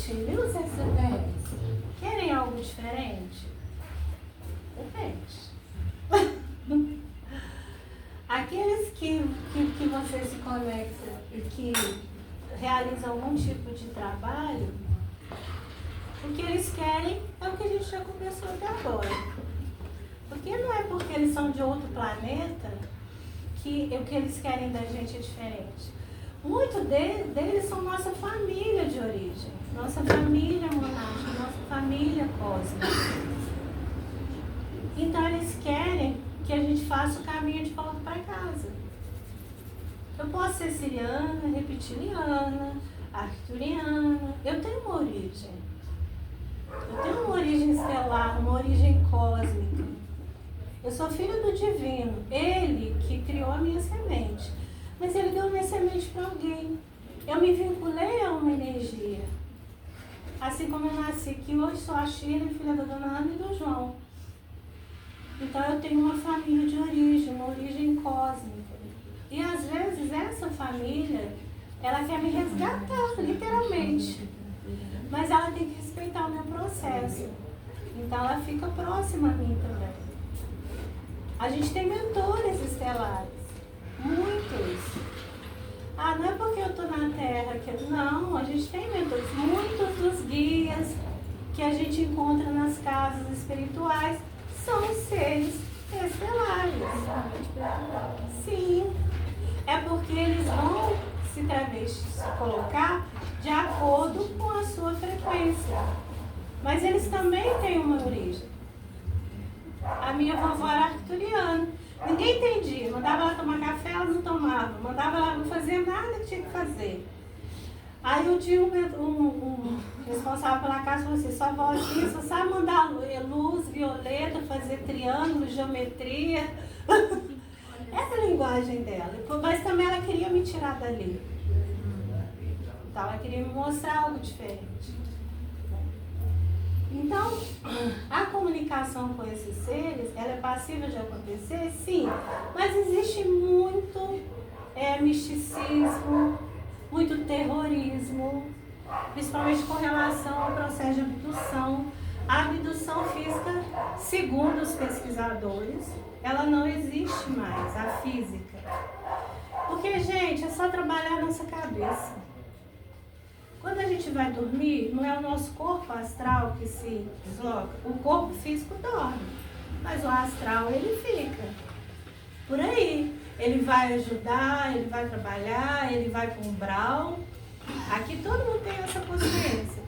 E os extraterrestres? Querem algo diferente? Depende. Aqueles que você se conecta e que realizam algum tipo de trabalho, o que eles querem é o que a gente já conversou até agora. Porque não é porque eles são de outro planeta que o que eles querem da gente é diferente. Muitos deles são nossa família de origem, nossa família monástica, nossa família cósmica. Então eles querem que a gente faça o caminho de volta para casa. Eu posso ser siriana, reptiliana, arcturiana. Eu tenho uma origem. Eu tenho uma origem estelar, uma origem cósmica. Eu sou filha do divino, ele que criou a minha semente. Mas ele deu a minha semente para alguém. Eu me vinculei a uma energia. Assim como eu nasci aqui, hoje sou a Shirley, filha da Dona Ana e do João. Então eu tenho uma família de origem, uma origem cósmica. E às vezes essa família, ela quer me resgatar, literalmente. Mas ela tem que respeitar o meu processo. Então ela fica próxima a mim também. A gente tem mentores estelares. Muitos. Ah, não é porque eu estou na Terra que... Não, a gente tem mentores. Muitos dos guias que a gente encontra nas casas espirituais são seres estelares. Sim. É porque eles vão se colocar de acordo com a sua frequência. Mas eles também têm uma origem. A minha vovó era arcturiana. Ninguém entendia. Mandava ela tomar café, ela não tomava. Mandava ela não fazer nada que tinha que fazer. Aí eu tinha um responsável pela casa falou assim, sua avó aqui só sabe mandar luz, violeta, fazer triângulo, geometria. Essa é a linguagem dela. Mas também ela queria me tirar dali. Então ela queria me mostrar algo diferente. Então, a comunicação com esses seres, ela é passível de acontecer? Sim. Mas existe muito misticismo, muito terrorismo, principalmente com relação ao processo de abdução. A abdução física, segundo os pesquisadores, ela não existe mais, a física. Porque, gente, é só trabalhar a nossa cabeça. Quando a gente vai dormir, não é o nosso corpo astral que se desloca. O corpo físico dorme, mas o astral ele fica por aí. Ele vai ajudar, ele vai trabalhar, ele vai para um umbral. Aqui todo mundo tem essa consciência.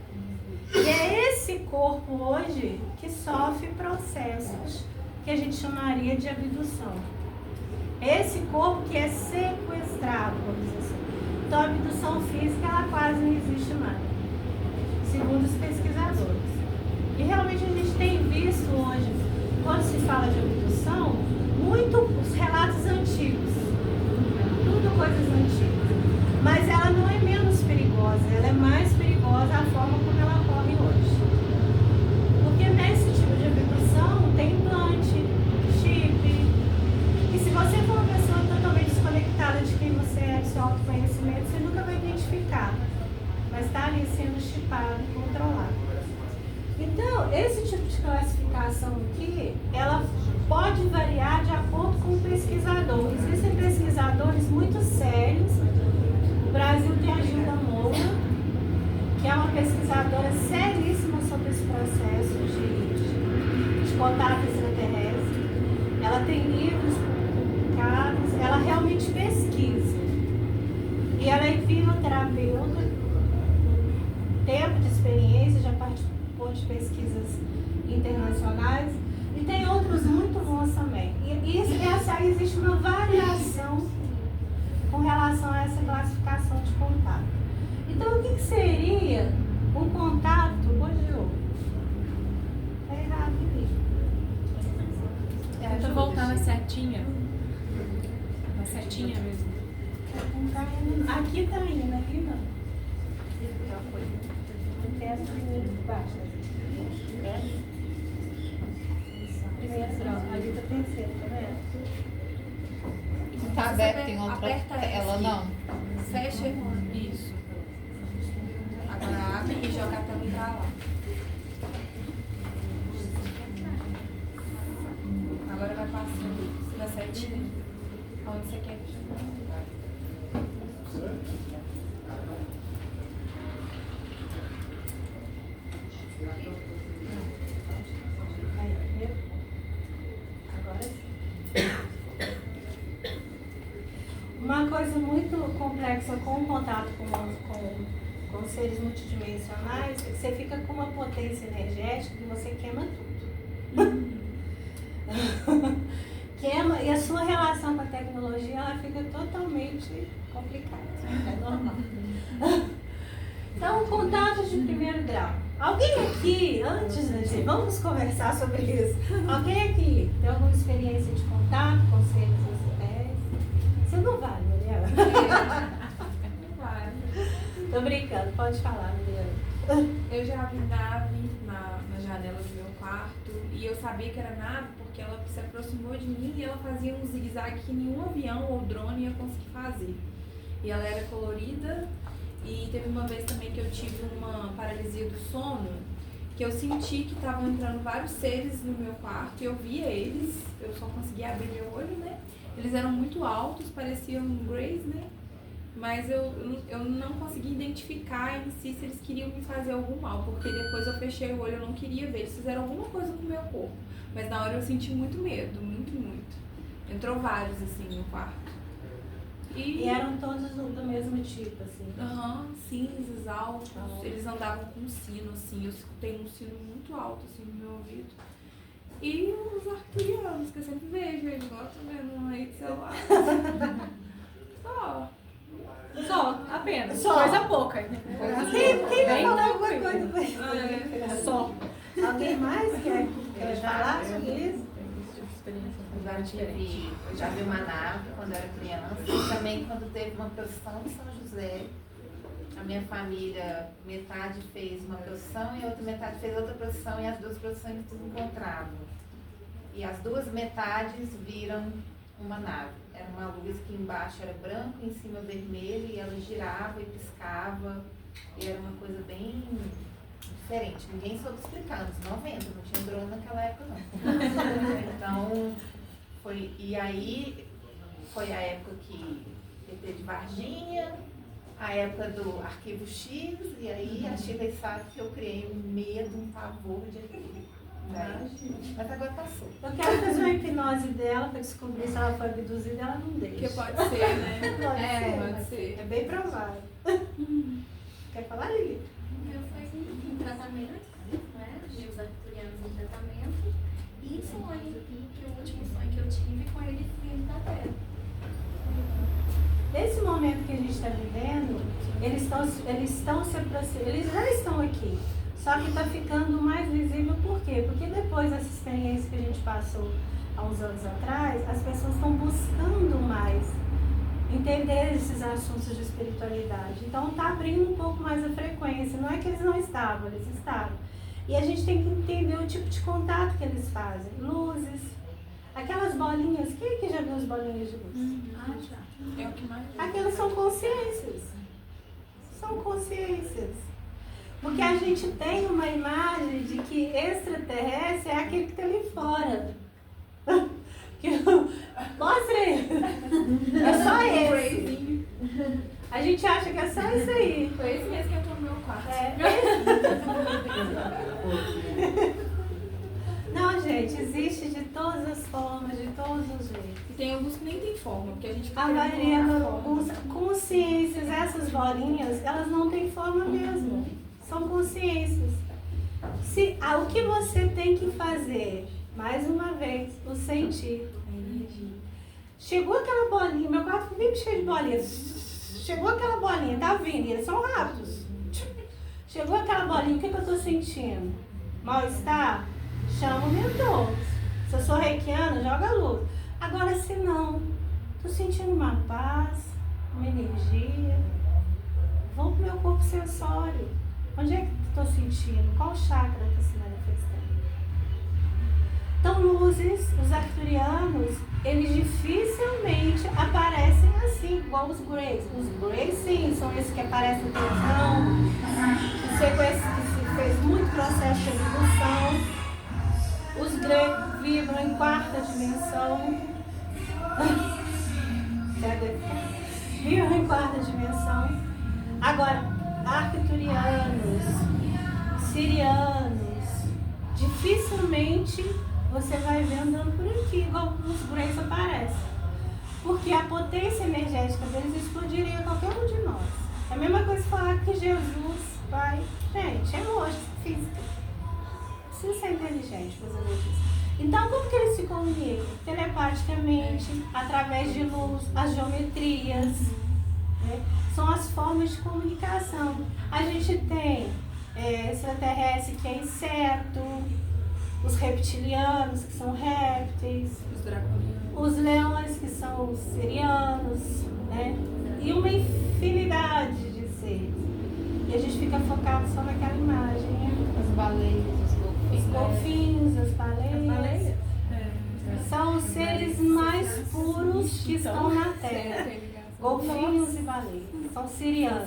E é esse corpo hoje que sofre processos que a gente chamaria de abdução. Esse corpo que é sequestrado, vamos dizer assim. Então a abdução física ela quase não existe mais, segundo os pesquisadores. E realmente a gente tem visto hoje, quando se fala de abdução, muito os relatos antigos, tudo coisas antigas. Mas ela não é menos perigosa, ela é mais perigosa a forma como ela ocorre hoje. Porque nesse tipo de abdução tem implante, chip, e se você for uma pessoa totalmente desconectada de quem você é, do seu autoconhecimento, você nunca vai identificar, mas está ali sendo chipado e controlado. Então, esse tipo de classificação aqui, ela pode variar de acordo com o pesquisador. Existem pesquisadores muito sérios. O Brasil tem a Gilda Moura, que é uma pesquisadora seríssima sobre esse processo de contato extraterrestre. Ela tem livros publicados, ela realmente pesquisa. E ela é hipnoterapeuta, tempo de experiência, já participou de pesquisas internacionais. E tem outros muito bons também. E existe uma variação com relação a essa classificação de contato. Então, o que seria um contato? Hoje está errado aqui. Tenta voltar na setinha. Na setinha mesmo. Aqui está indo, aqui não. Testa primeiro de baixo. Primeiro grau, ali está terceiro, tá vendo? Tá aberto em outra Aperta tela, essa. não? Fecha. Isso. Agora abre e joga a tela pra lá. Agora vai passando na setinha. Aonde você quer. Aí, viu? Agora sim. Uma coisa muito complexa com o contato com seres multidimensionais é que você fica com uma potência energética e você queima tudo. Queima, e a sua relação com a tecnologia ela fica totalmente complicada. É normal. Então, contatos de primeiro grau. Alguém aqui, antes da gente, vamos conversar sobre isso. Alguém aqui tem alguma experiência de contato com seres extraterrestres? Você não vale, Mariana. Não vai. Tô brincando, pode falar, Mariana. Eu já vi nave na janela do meu quarto e eu sabia que era nave porque ela se aproximou de mim e ela fazia um zigue-zague que nenhum avião ou drone ia conseguir fazer. E ela era colorida e teve uma vez também que eu tive uma paralisia do sono que eu senti que estavam entrando vários seres no meu quarto e eu via eles, eu só conseguia abrir meu olho, né? Eles eram muito altos, pareciam greys, né? Mas eu não consegui identificar em si se eles queriam me fazer algum mal, porque depois eu fechei o olho, eu não queria ver, eles fizeram alguma coisa com o meu corpo. Mas na hora eu senti muito medo, muito, muito. Entrou vários, assim, no quarto. E eram todos do mesmo tipo, assim. Aham, cinzas, altos, eles andavam com um sino, assim, eu escutei um sino muito alto, assim, no meu ouvido. E os arcturianos, que eu sempre vejo, eles gostam vendo aí do celular. Só, apenas. Só. Coisa pouca. Quem vai falar alguma coisa pra isso? Só. Alguém mais quer falar sobre isso? Eu já vi uma nave quando eu era criança e também quando teve uma procissão em São José. A minha família, metade fez uma procissão e a outra metade fez outra procissão e as duas procissões se encontravam. E as duas metades viram uma nave. Era uma luz que embaixo era branco, em cima vermelho, e ela girava e piscava. E era uma coisa bem diferente. Ninguém soube explicar, nos 90, não tinha drone naquela época não. Então, e aí foi a época que ET de Varginha, a época do Arquivo X, e aí a Sheila sabe que eu criei um medo, um pavor de ET. Mas agora passou. Eu quero fazer uma hipnose dela para descobrir se ela foi abduzida, ela não deixa. Porque pode ser, né? Pode ser. É bem provável. Quer falar, Lili? O meu foi um tratamento que o último sonho que eu tive com ele vindo da Terra. Nesse momento que a gente está vivendo, eles já estão aqui. Só que está ficando mais visível por quê? Porque depois dessa experiência que a gente passou há uns anos atrás, as pessoas estão buscando mais entender esses assuntos de espiritualidade. Então está abrindo um pouco mais a frequência. Não é que eles não estavam, eles estavam. E a gente tem que entender o tipo de contato que eles fazem. Luzes, aquelas bolinhas. Quem que já viu as bolinhas de luz? Já. É o que mais. Aquelas são consciências. São consciências. Porque a gente tem uma imagem de que extraterrestre é aquele que está ali fora. Mostra aí. É só esse. A gente acha que é só isso aí. Foi esse mesmo que entrou no meu quarto. Não, gente, existe de todas as formas, de todos os jeitos. E tem alguns que nem tem forma, porque a gente fica A querendo maioria colocar das forma. consciências, essas bolinhas, elas não têm forma mesmo. São consciências. O que você tem que fazer, mais uma vez, o sentir. Chegou aquela bolinha, meu quarto ficou bem cheio de bolinhas. Chegou aquela bolinha, tá vindo, eles são rápidos. Chegou aquela bolinha, o que eu tô sentindo? Mal-estar? Chama o mentor. Se eu sou reikiana, joga a luz. Agora, se não, tô sentindo uma paz, uma energia. Vou pro meu corpo sensório. Onde é que estou sentindo? Qual chakra está se manifestando? Então, luzes, os arcturianos, eles dificilmente aparecem assim, igual os Greys. Os Greys, sim, são esses que aparecem no televisão, que se fez muito processo de evolução. Os Greys vibram em quarta dimensão. Vibram em quarta dimensão. Agora, arcturianos, sirianos, dificilmente você vai ver andando por aqui, igual os Greys aparecem. Porque a potência energética deles explodiria qualquer um de nós. É a mesma coisa falar que Jesus vai... Gente, é lógica física. Precisa ser inteligente para fazer isso. Então, como que eles se comunicam? Telepaticamente, através de luz, as geometrias, né? São as formas de comunicação. A gente tem extraterrestre, que é inseto, os reptilianos, que são répteis, Os draconianos. os leões, que são os sirianos, né? E uma infinidade de seres. E a gente fica focado só naquela imagem, né? As baleias, os Os golfinhos, as baleias. É. São os seres mais puros que estão na Terra. Golfinhos e baleias. São sirianos.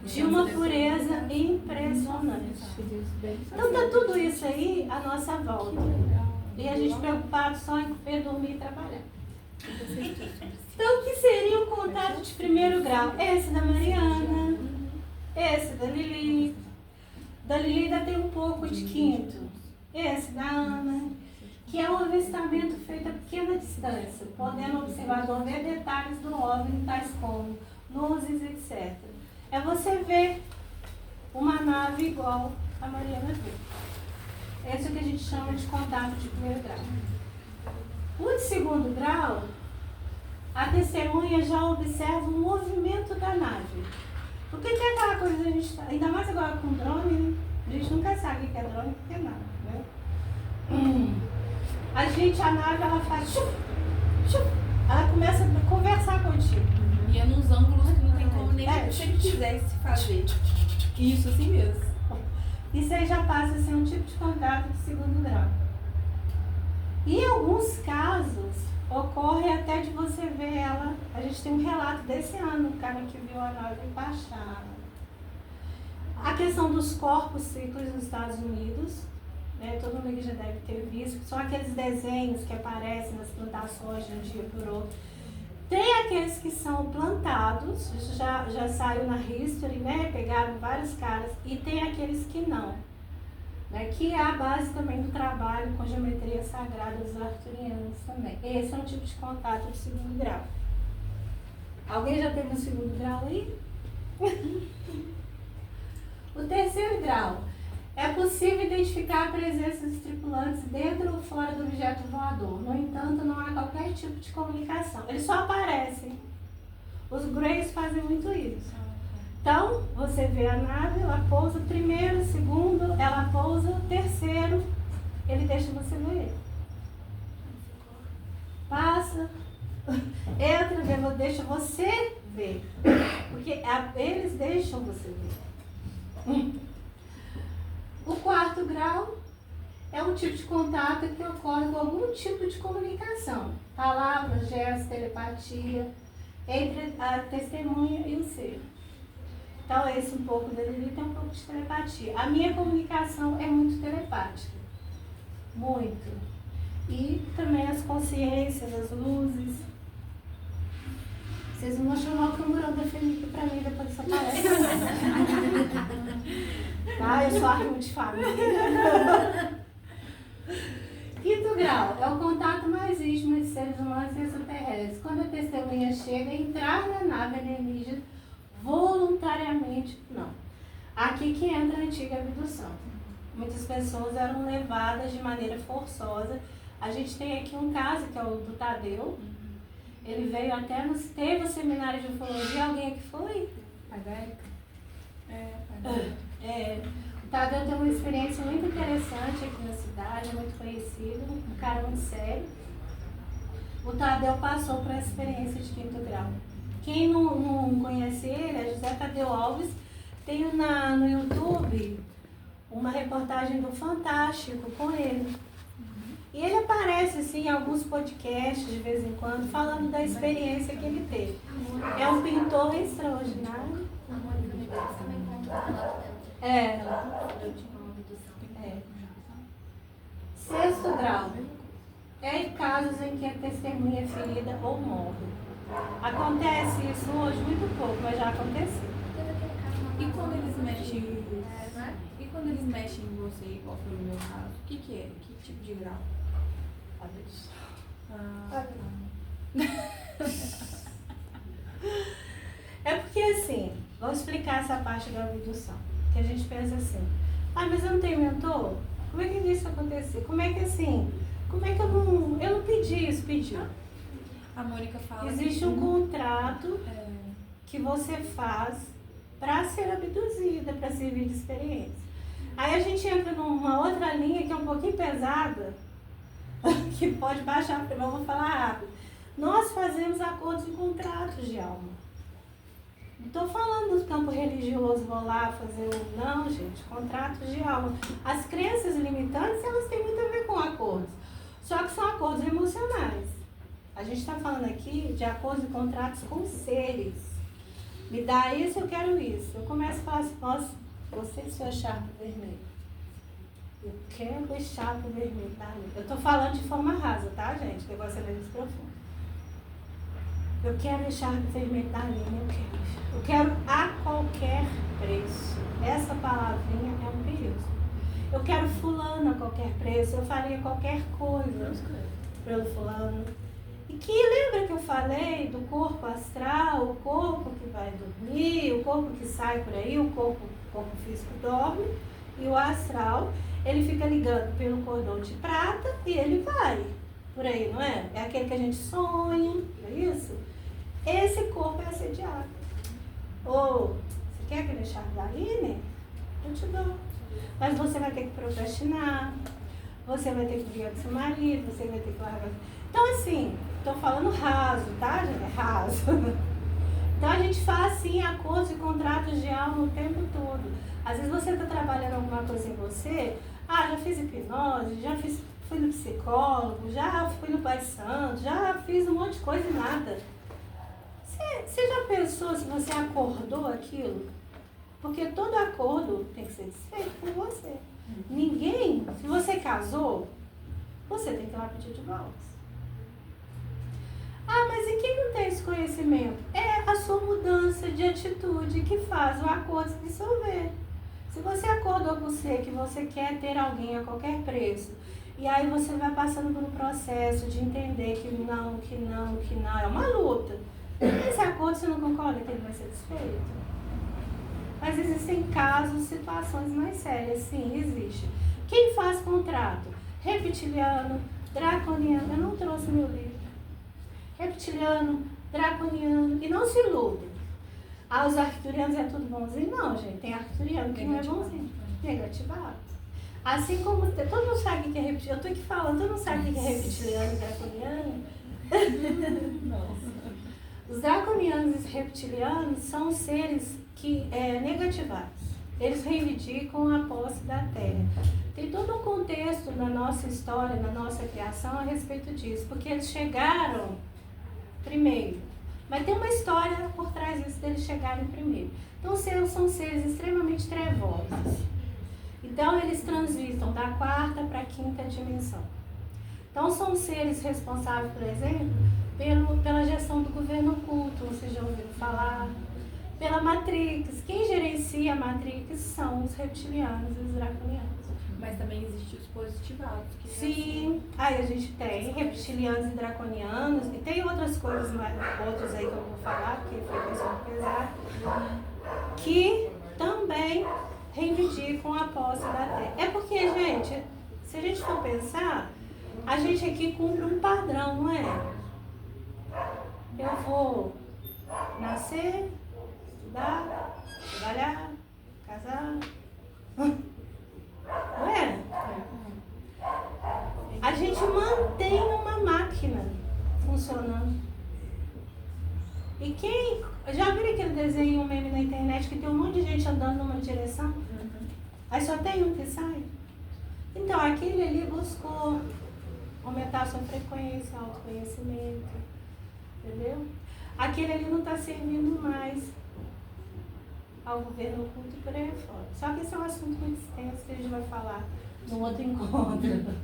De uma pureza impressionante. Então tá tudo isso aí à nossa volta. E a gente preocupado só em comer, dormir e trabalhar. Então o que seria o contato de primeiro grau? Esse da Mariana, esse da Lili. Da Lili ainda tem um pouco de quinto. Esse da Ana, que é um avistamento feito a pequena distância, podendo o observador ver detalhes do OVNI, tais como luzes, etc. É você ver uma nave igual a Mariana viu. Esse é o que a gente chama de contato de primeiro grau. O de segundo grau, a testemunha já observa o movimento da nave. Porque tem aquela coisa de a gente, ainda mais agora com drone, né? A gente nunca sabe o que é drone, porque é nada, né? A nave, ela faz chup, chup, ela começa a conversar contigo. E é nos ângulos que não tem como nem se ele quisesse fazer. Isso, assim mesmo. Isso aí já passa a ser um tipo de contato de segundo grau. E em alguns casos, ocorre até de você ver ela. A gente tem um relato desse ano, o cara que viu a nave baixar. A questão dos corpos ciclos nos Estados Unidos, né, todo mundo já deve ter visto, são aqueles desenhos que aparecem nas plantações de um dia por outro. Tem aqueles que são plantados, isso já saiu na History, né, pegaram vários caras, e tem aqueles que não, né, que é a base também do trabalho com geometria sagrada dos arcturianos também. Esse é um tipo de contato de segundo grau. Alguém já teve um segundo grau aí? O terceiro grau. É possível identificar a presença dos tripulantes dentro ou fora do objeto voador. No entanto, não há qualquer tipo de comunicação. Eles só aparecem. Os Greys fazem muito isso. Então, você vê a nave, ela pousa o primeiro, o segundo, ela pousa o terceiro, ele deixa você ver. Passa, entra, deixa você ver. Porque eles deixam você ver. O quarto grau é um tipo de contato que ocorre com algum tipo de comunicação. Palavras, gestos, telepatia, entre a testemunha e o ser. Então, esse um pouco dele tem um pouco de telepatia. A minha comunicação é muito telepática. Muito. E também as consciências, as luzes. Vocês não vão chamar o camburão da Felipe pra mim, depois isso aparece. Tá? Eu sou arquivo de família. Quinto grau é o contato mais íntimo de seres humanos e extraterrestres. Quando a testemunha chega a entrar na nave alienígena, voluntariamente, não. Aqui que entra a antiga abdução. Muitas pessoas eram levadas de maneira forçosa. A gente tem aqui um caso que é o do Tadeu. Ele veio até, teve o seminário de ufologia, alguém aqui foi? Agarica? O Tadeu teve uma experiência muito interessante aqui na cidade, muito conhecido, um cara muito sério. O Tadeu passou por essa experiência de quinto grau. Quem não conhece ele é José Tadeu Alves. Tem no YouTube uma reportagem do Fantástico com ele. E ele aparece assim, em alguns podcasts de vez em quando, falando da experiência que ele teve. É um pintor extraordinário. A Mônica Medeiros também conta o relato dela. Eu tive uma abdução. Sexto grau. É em casos em que a testemunha é ferida ou morre. Acontece isso hoje muito pouco, mas já aconteceu. Teve aquele caso na E quando eles mexem né? E quando eles mexem em você, igual foi no meu caso, o que é? Que tipo de grau? É porque assim, vamos explicar essa parte da abdução. Que a gente pensa assim, mas eu não tenho mentor? Como é que isso aconteceu? Como é que assim? Como é que eu não pedi isso? Pediu. A Mônica fala Existe um contrato que você faz para ser abduzida, para servir de experiência. Aí a gente entra numa outra linha que é um pouquinho pesada, que pode baixar, mas eu vou falar rápido. Nós fazemos acordos e contratos de alma. Não estou falando do campo religioso, vou lá fazer Não, gente, contratos de alma. As crenças limitantes, elas têm muito a ver com acordos. Só que são acordos emocionais. A gente está falando aqui de acordos e contratos com seres. Me dá isso, eu quero isso. Eu começo a falar assim, nossa, você e seu charco vermelho. Eu quero deixar pro vermelho, tá? Eu tô falando de forma rasa, tá, gente? O negócio é menos profundo. Eu quero deixar o vermelho da linha, eu quero a qualquer preço. Essa palavrinha é um perigo. Eu quero fulano a qualquer preço, eu faria qualquer coisa pelo fulano. E que lembra que eu falei do corpo astral, o corpo que vai dormir, o corpo que sai por aí, o corpo físico dorme, e o astral, ele fica ligando pelo cordão de prata e ele vai por aí, não é? É aquele que a gente sonha, não é isso? Esse corpo é assediado. Ou, você quer aquele chave da Aline? Eu te dou. Mas você vai ter que procrastinar, você vai ter que brigar com seu marido, você vai ter que largar. Então, assim, estou falando raso, tá, gente? É raso. Então, a gente faz, assim, acordos e contratos de alma o tempo todo. Às vezes você está trabalhando alguma coisa em você, já fiz hipnose, fui no psicólogo, já fui no Pai Santo, já fiz um monte de coisa e nada. Você já pensou se você acordou aquilo? Porque todo acordo tem que ser desfeito por você. Ninguém, se você casou, você tem que ir lá pedir divórcio. Mas e quem não tem esse conhecimento? É a sua mudança de atitude que faz o acordo se dissolver. Se você acordou com você que você quer ter alguém a qualquer preço, e aí você vai passando por um processo de entender que não, é uma luta. Esse acordo você não concorda que ele vai ser desfeito? Mas existem casos, situações mais sérias, sim, existe. Quem faz contrato? reptiliano, draconiano. Eu não trouxe meu livro. Reptiliano, draconiano. E não se iludem. Os arcturianos é tudo bonzinho? Não, gente. Tem arcturiano que não é bonzinho. Negativado. Assim como todo mundo sabe o que é reptiliano. Eu tô aqui falando, todo mundo sabe o que é reptiliano e draconiano? Os draconianos e reptilianos são seres que negativados. Eles reivindicam a posse da Terra. Tem todo um contexto na nossa história, na nossa criação a respeito disso, porque eles chegaram primeiro. Mas tem uma história por trás disso, deles chegarem primeiro. Então, são seres extremamente trevosos. Então, eles transitam da 4ª para a 5ª dimensão. Então, são seres responsáveis, por exemplo, pela gestão do governo oculto, vocês já ouviram falar, pela Matrix. Quem gerencia a Matrix são os reptilianos e os draconianos. Mas também existem os positivados. Que Sim, aí a gente tem reptilianos e draconianos, e tem outras coisas, outros aí que eu vou falar, que foi muito pesado, que também reivindicam a posse da Terra. É porque, gente, se a gente for pensar, a gente aqui cumpre um padrão, não é? Eu vou nascer, estudar, trabalhar, casar. Não é? A gente mantém uma máquina funcionando. E quem... Já viram aquele desenho, um meme na internet, que tem um monte de gente andando numa direção? Aí só tem um que sai? Então, aquele ali buscou aumentar a sua frequência, autoconhecimento. Entendeu? Aquele ali não está servindo mais ao governo oculto e por aí fora. Só que esse é um assunto muito extenso que a gente vai falar no outro encontro.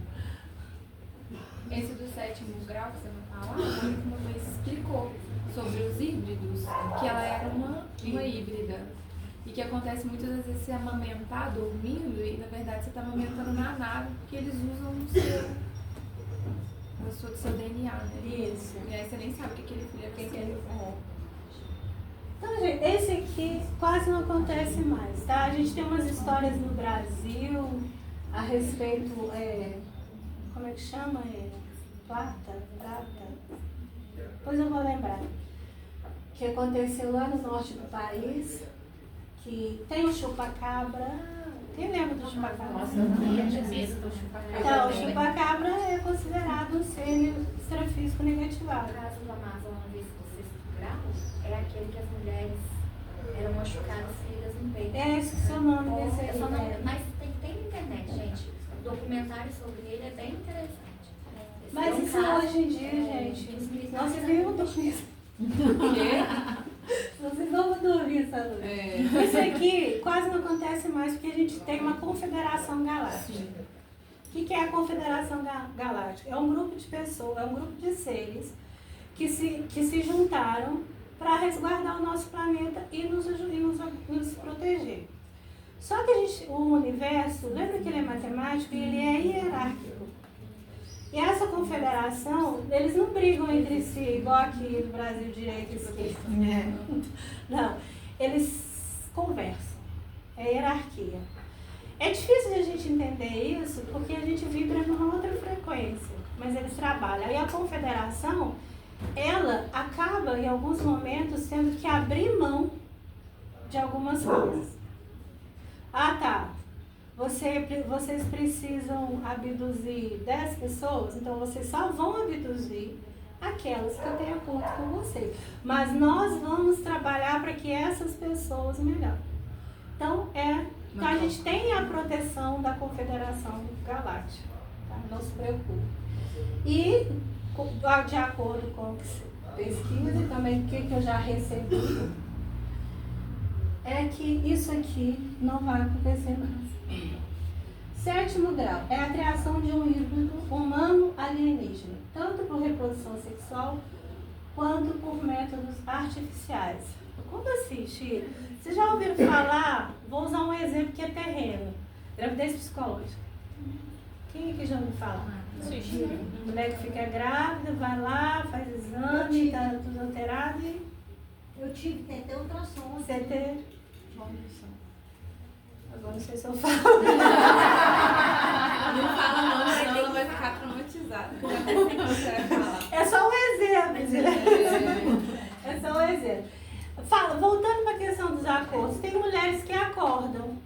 Esse do 7º grau que você vai falar, a Mônica uma vez explicou sobre os híbridos, que ela era uma híbrida. E que acontece muitas vezes você amamentar dormindo e na verdade você está amamentando na nave, porque eles usam o seu DNA, né? Isso. E aí você nem sabe o que aquele filho é. Então, gente, esse aqui quase não acontece mais, tá? A gente tem umas histórias no Brasil a respeito, como é que chama? Plata? Depois eu vou lembrar. Que aconteceu lá no norte do país, que tem o chupacabra. Quem lembra do chupacabra? Nossa, eu morria de medo do chupacabra. Então, o chupacabra é considerado um ser extrafísico negativado. O caso do Amazonas, do 6º grau, é aquele que as mulheres eram machucadas, feridas no peito. Esse é o nome desse aí. Mas tem na internet, gente. O documentário sobre ele é bem interessante. Mas isso hoje em dia, gente, vocês nem vão dormir. Vocês não vão dormir essa noite. Isso aqui quase não acontece mais porque a gente tem uma confederação galáctica. O que é a confederação galáctica? É um grupo de pessoas, é um grupo de seres que se juntaram para resguardar o nosso planeta e nos proteger. Só que o universo, lembra que ele é matemático e ele é hierárquico. E essa confederação, eles não brigam entre si, igual aqui no Brasil, direita e esquerda. Não, eles conversam. É hierarquia. É difícil de a gente entender isso porque a gente vibra numa outra frequência, mas eles trabalham. Aí a confederação, ela acaba em alguns momentos tendo que abrir mão de algumas coisas. Ah, tá. Vocês precisam abduzir 10 pessoas, então vocês só vão abduzir aquelas que têm acordo com vocês. Mas nós vamos trabalhar para que essas pessoas melhorem. Então, a gente tem a proteção da Confederação Galáctica, tá? Não se preocupe. E, de acordo com pesquisa e também o que eu já recebi, é que isso aqui não vai acontecer mais. 7º grau é a criação de um híbrido humano-alienígena, tanto por reprodução sexual quanto por métodos artificiais. Quando assiste, vocês já ouviram falar, vou usar um exemplo que é terreno, gravidez psicológica. Quem aqui já ouviu falar? A mulher que fica grávida, vai lá, faz exame, tá tudo alterado e... Eu tive, tentei ultrassom. Você teve? Agora não sei se eu falo. Não fala não, senão ela vai vai ficar traumatizada. Você vai falar. É só um exemplo. É só um exemplo. Fala, voltando para a questão dos acordos, tem mulheres que acordam,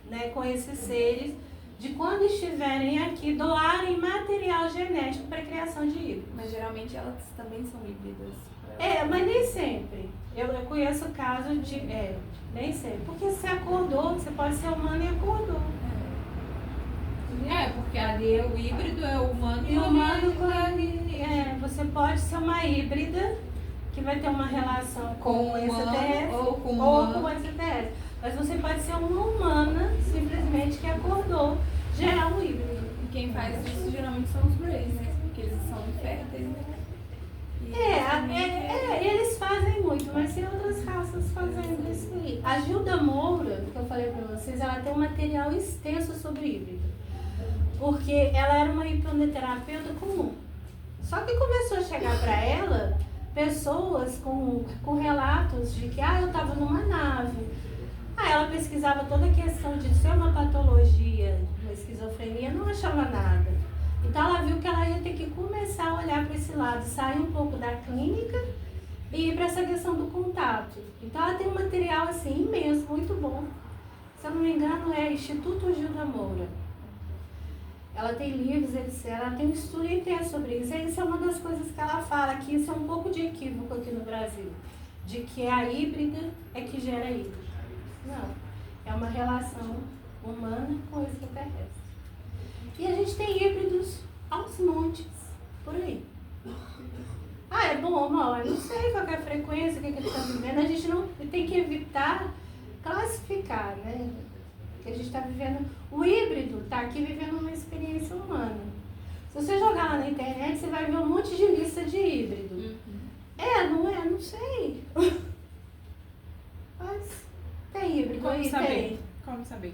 né, com esses seres, de quando estiverem aqui, doarem material genético para a criação de híbridos. Mas geralmente elas também são híbridas. Mas nem sempre. Eu conheço o caso de... nem sempre. Porque você acordou, você pode ser humano e acordou. Porque ali é o híbrido, é o humano E o humano você pode ser uma híbrida que vai ter uma relação com o extraterrestre ou com o ou humano. com o extraterrestre. Mas você pode ser uma humana simplesmente que acordou, gerar um híbrido. E quem faz isso geralmente são os Greys, né? Porque eles são inférteis, né? Eles fazem muito, mas tem outras raças fazendo isso aí. A Gilda Moura, que eu falei pra vocês, ela tem um material extenso sobre híbrido. Porque ela era uma hipnoterapeuta comum. Só que começou a chegar para ela pessoas com relatos de que eu estava numa nave. Ela pesquisava toda a questão de ser uma patologia, uma esquizofrenia, não achava nada. Então ela viu que ela ia ter que começar a olhar para esse lado, sair um pouco da clínica e ir para essa questão do contato. Então ela tem um material assim imenso, muito bom. Se eu não me engano é Instituto Gilda Moura. Ela tem livros, ela tem um estudo inteiro sobre isso. E isso é uma das coisas que ela fala, que isso é um pouco de equívoco aqui no Brasil. De que a híbrida é que gera híbrido. Não. É uma relação humana com extraterrestre. E a gente tem híbridos aos montes, por aí. É bom ou mal? Eu não sei qual é a frequência, o que ele está vivendo. A gente não tem que evitar classificar, né? Porque a gente está vivendo... O híbrido está aqui vivendo uma experiência humana. Se você jogar lá na internet, você vai ver um monte de lista de híbrido. Não é? Não sei. Mas tem híbrido Como aí, saber? tem. Como saber?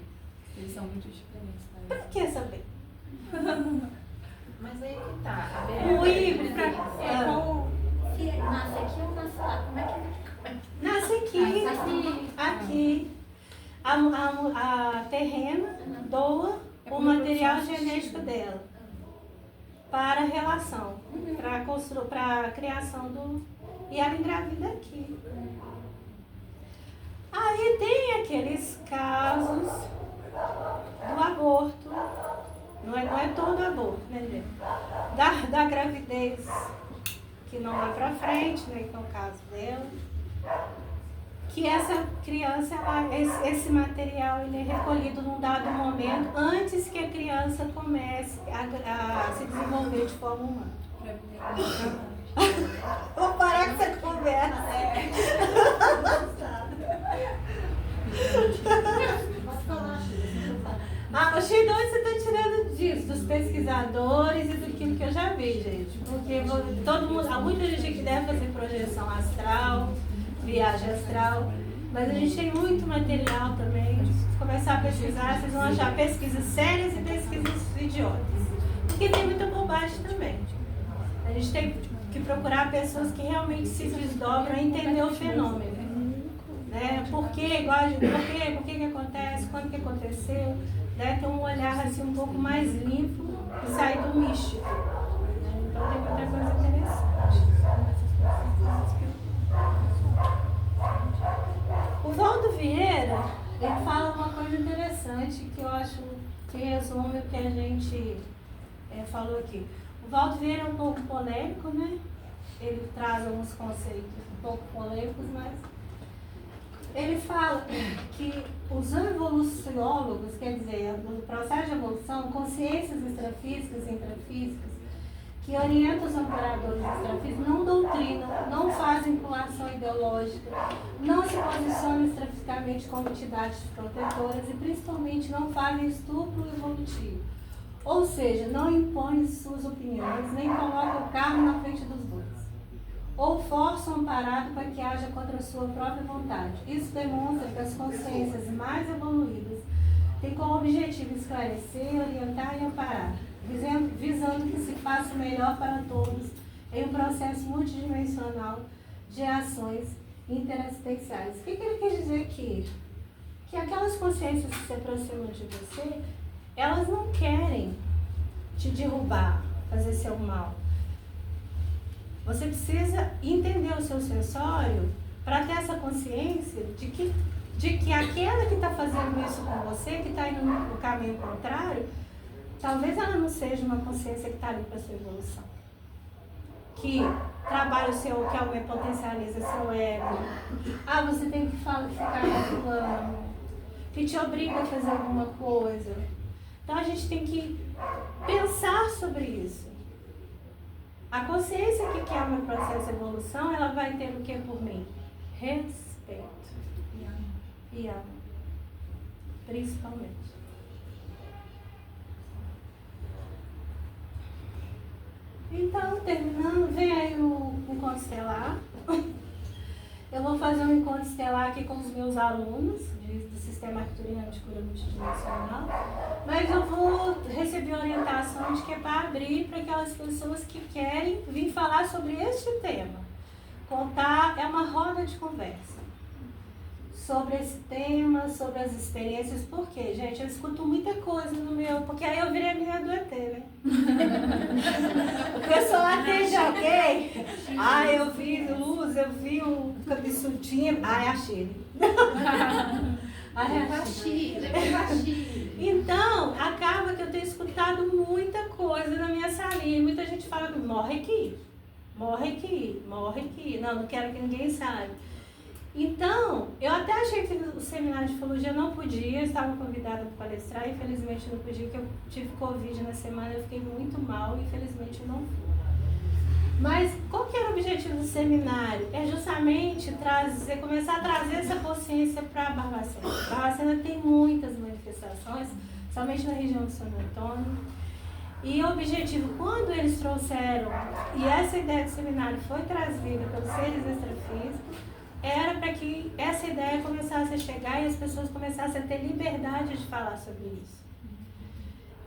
Eles são muito diferentes, Pra tá? que saber? Mas aí que tá. O híbrido Nasce aqui ou nasce lá? Como é que nasce aqui. Nasce Aqui. A terrena doa o material genético dela para a relação, para a criação do... E ela engravida aqui. Aí tem aqueles casos do aborto. Não é todo aborto, né, gente? Da gravidez que não vai para frente, né, que é o caso dela. Que essa criança, esse material ele é recolhido num dado momento antes que a criança comece a se desenvolver de forma humana. Vou parar com essa conversa. Oxi, de onde você está tirando disso? Dos pesquisadores e daquilo que eu já vi, gente. Porque todo mundo, há muita gente que deve fazer projeção astral, viagem astral, mas a gente tem muito material também. Se começar a pesquisar, vocês vão achar pesquisas sérias e pesquisas idiotas. Porque tem muita bobagem também. A gente tem que procurar pessoas que realmente se desdobram a entender o fenômeno. Né? Por quê? Por que acontece? Quando que aconteceu? Né? Ter um olhar assim um pouco mais limpo e sair do místico. Né? Então tem muita coisa interessante. O Valdo Vieira, ele fala uma coisa interessante que eu acho que resume o que a gente falou aqui. O Valdo Vieira é um pouco polêmico, né? Ele traz alguns conceitos um pouco polêmicos, mas ele fala que os evoluciólogos, quer dizer, no processo de evolução, consciências extrafísicas e intrafísicas, que orientam os operadores extrafísicos, não doutrinam, não fazem vinculação ideológica, não se posicionam extrafisicamente como entidades protetoras e principalmente não fazem estupro evolutivo. Ou seja, não impõem suas opiniões, nem colocam o carro na frente dos bois. Ou forçam o amparado para que haja contra a sua própria vontade. Isso demonstra que as consciências mais evoluídas têm como objetivo esclarecer, orientar e amparar, visando que se faça o melhor para todos em um processo multidimensional de ações interassistenciais. O que ele quer dizer aqui? Que aquelas consciências que se aproximam de você, elas não querem te derrubar, fazer seu mal. Você precisa entender o seu sensório para ter essa consciência de que aquela que está fazendo isso com você, que está indo no caminho contrário, talvez ela não seja uma consciência que está ali para sua evolução. Que trabalha o seu, que aumenta, potencializa seu ego. Ah, você tem que ficar calculando. Que te obriga a fazer alguma coisa. Então a gente tem que pensar sobre isso. A consciência que quer o meu processo de evolução, ela vai ter o que por mim? Respeito. E amor. Principalmente. Então, terminando, vem aí o encontro estelar. Eu vou fazer um encontro estelar aqui com os meus alunos do Sistema Arcturiano de Cura Multidimensional, mas eu vou receber orientação de que é para abrir para aquelas pessoas que querem vir falar sobre este tema. Contar, é uma roda de conversa sobre esse tema, sobre as experiências. Por quê, gente? Eu escuto muita coisa no meu, porque aí eu virei a menina do ET, né? O pessoal atende alguém. Ah, eu vi luz, eu vi um cabeçudinho. Ah, é a Chile. Ah, é a Chile. Então, acaba que eu tenho escutado muita coisa na minha salinha. Muita gente fala, morre aqui, morre aqui, morre aqui. Não quero que ninguém saiba. Então, eu até achei que o seminário de ufologia não podia, eu estava convidada para palestrar, infelizmente não podia, porque eu tive Covid na semana, eu fiquei muito mal, infelizmente não fui. Mas qual que era o objetivo do seminário? É justamente começar a trazer essa consciência para a Barbacena. A Barbacena tem muitas manifestações, somente na região de São Antônio. E o objetivo, quando eles trouxeram, e essa ideia do seminário foi trazida pelos seres extrafísicos, era para que essa ideia começasse a chegar e as pessoas começassem a ter liberdade de falar sobre isso.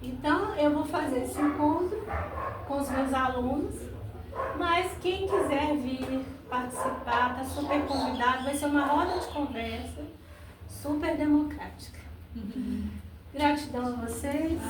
Então, eu vou fazer esse encontro com os meus alunos, mas quem quiser vir participar, está super convidado, vai ser uma roda de conversa super democrática. Gratidão a vocês.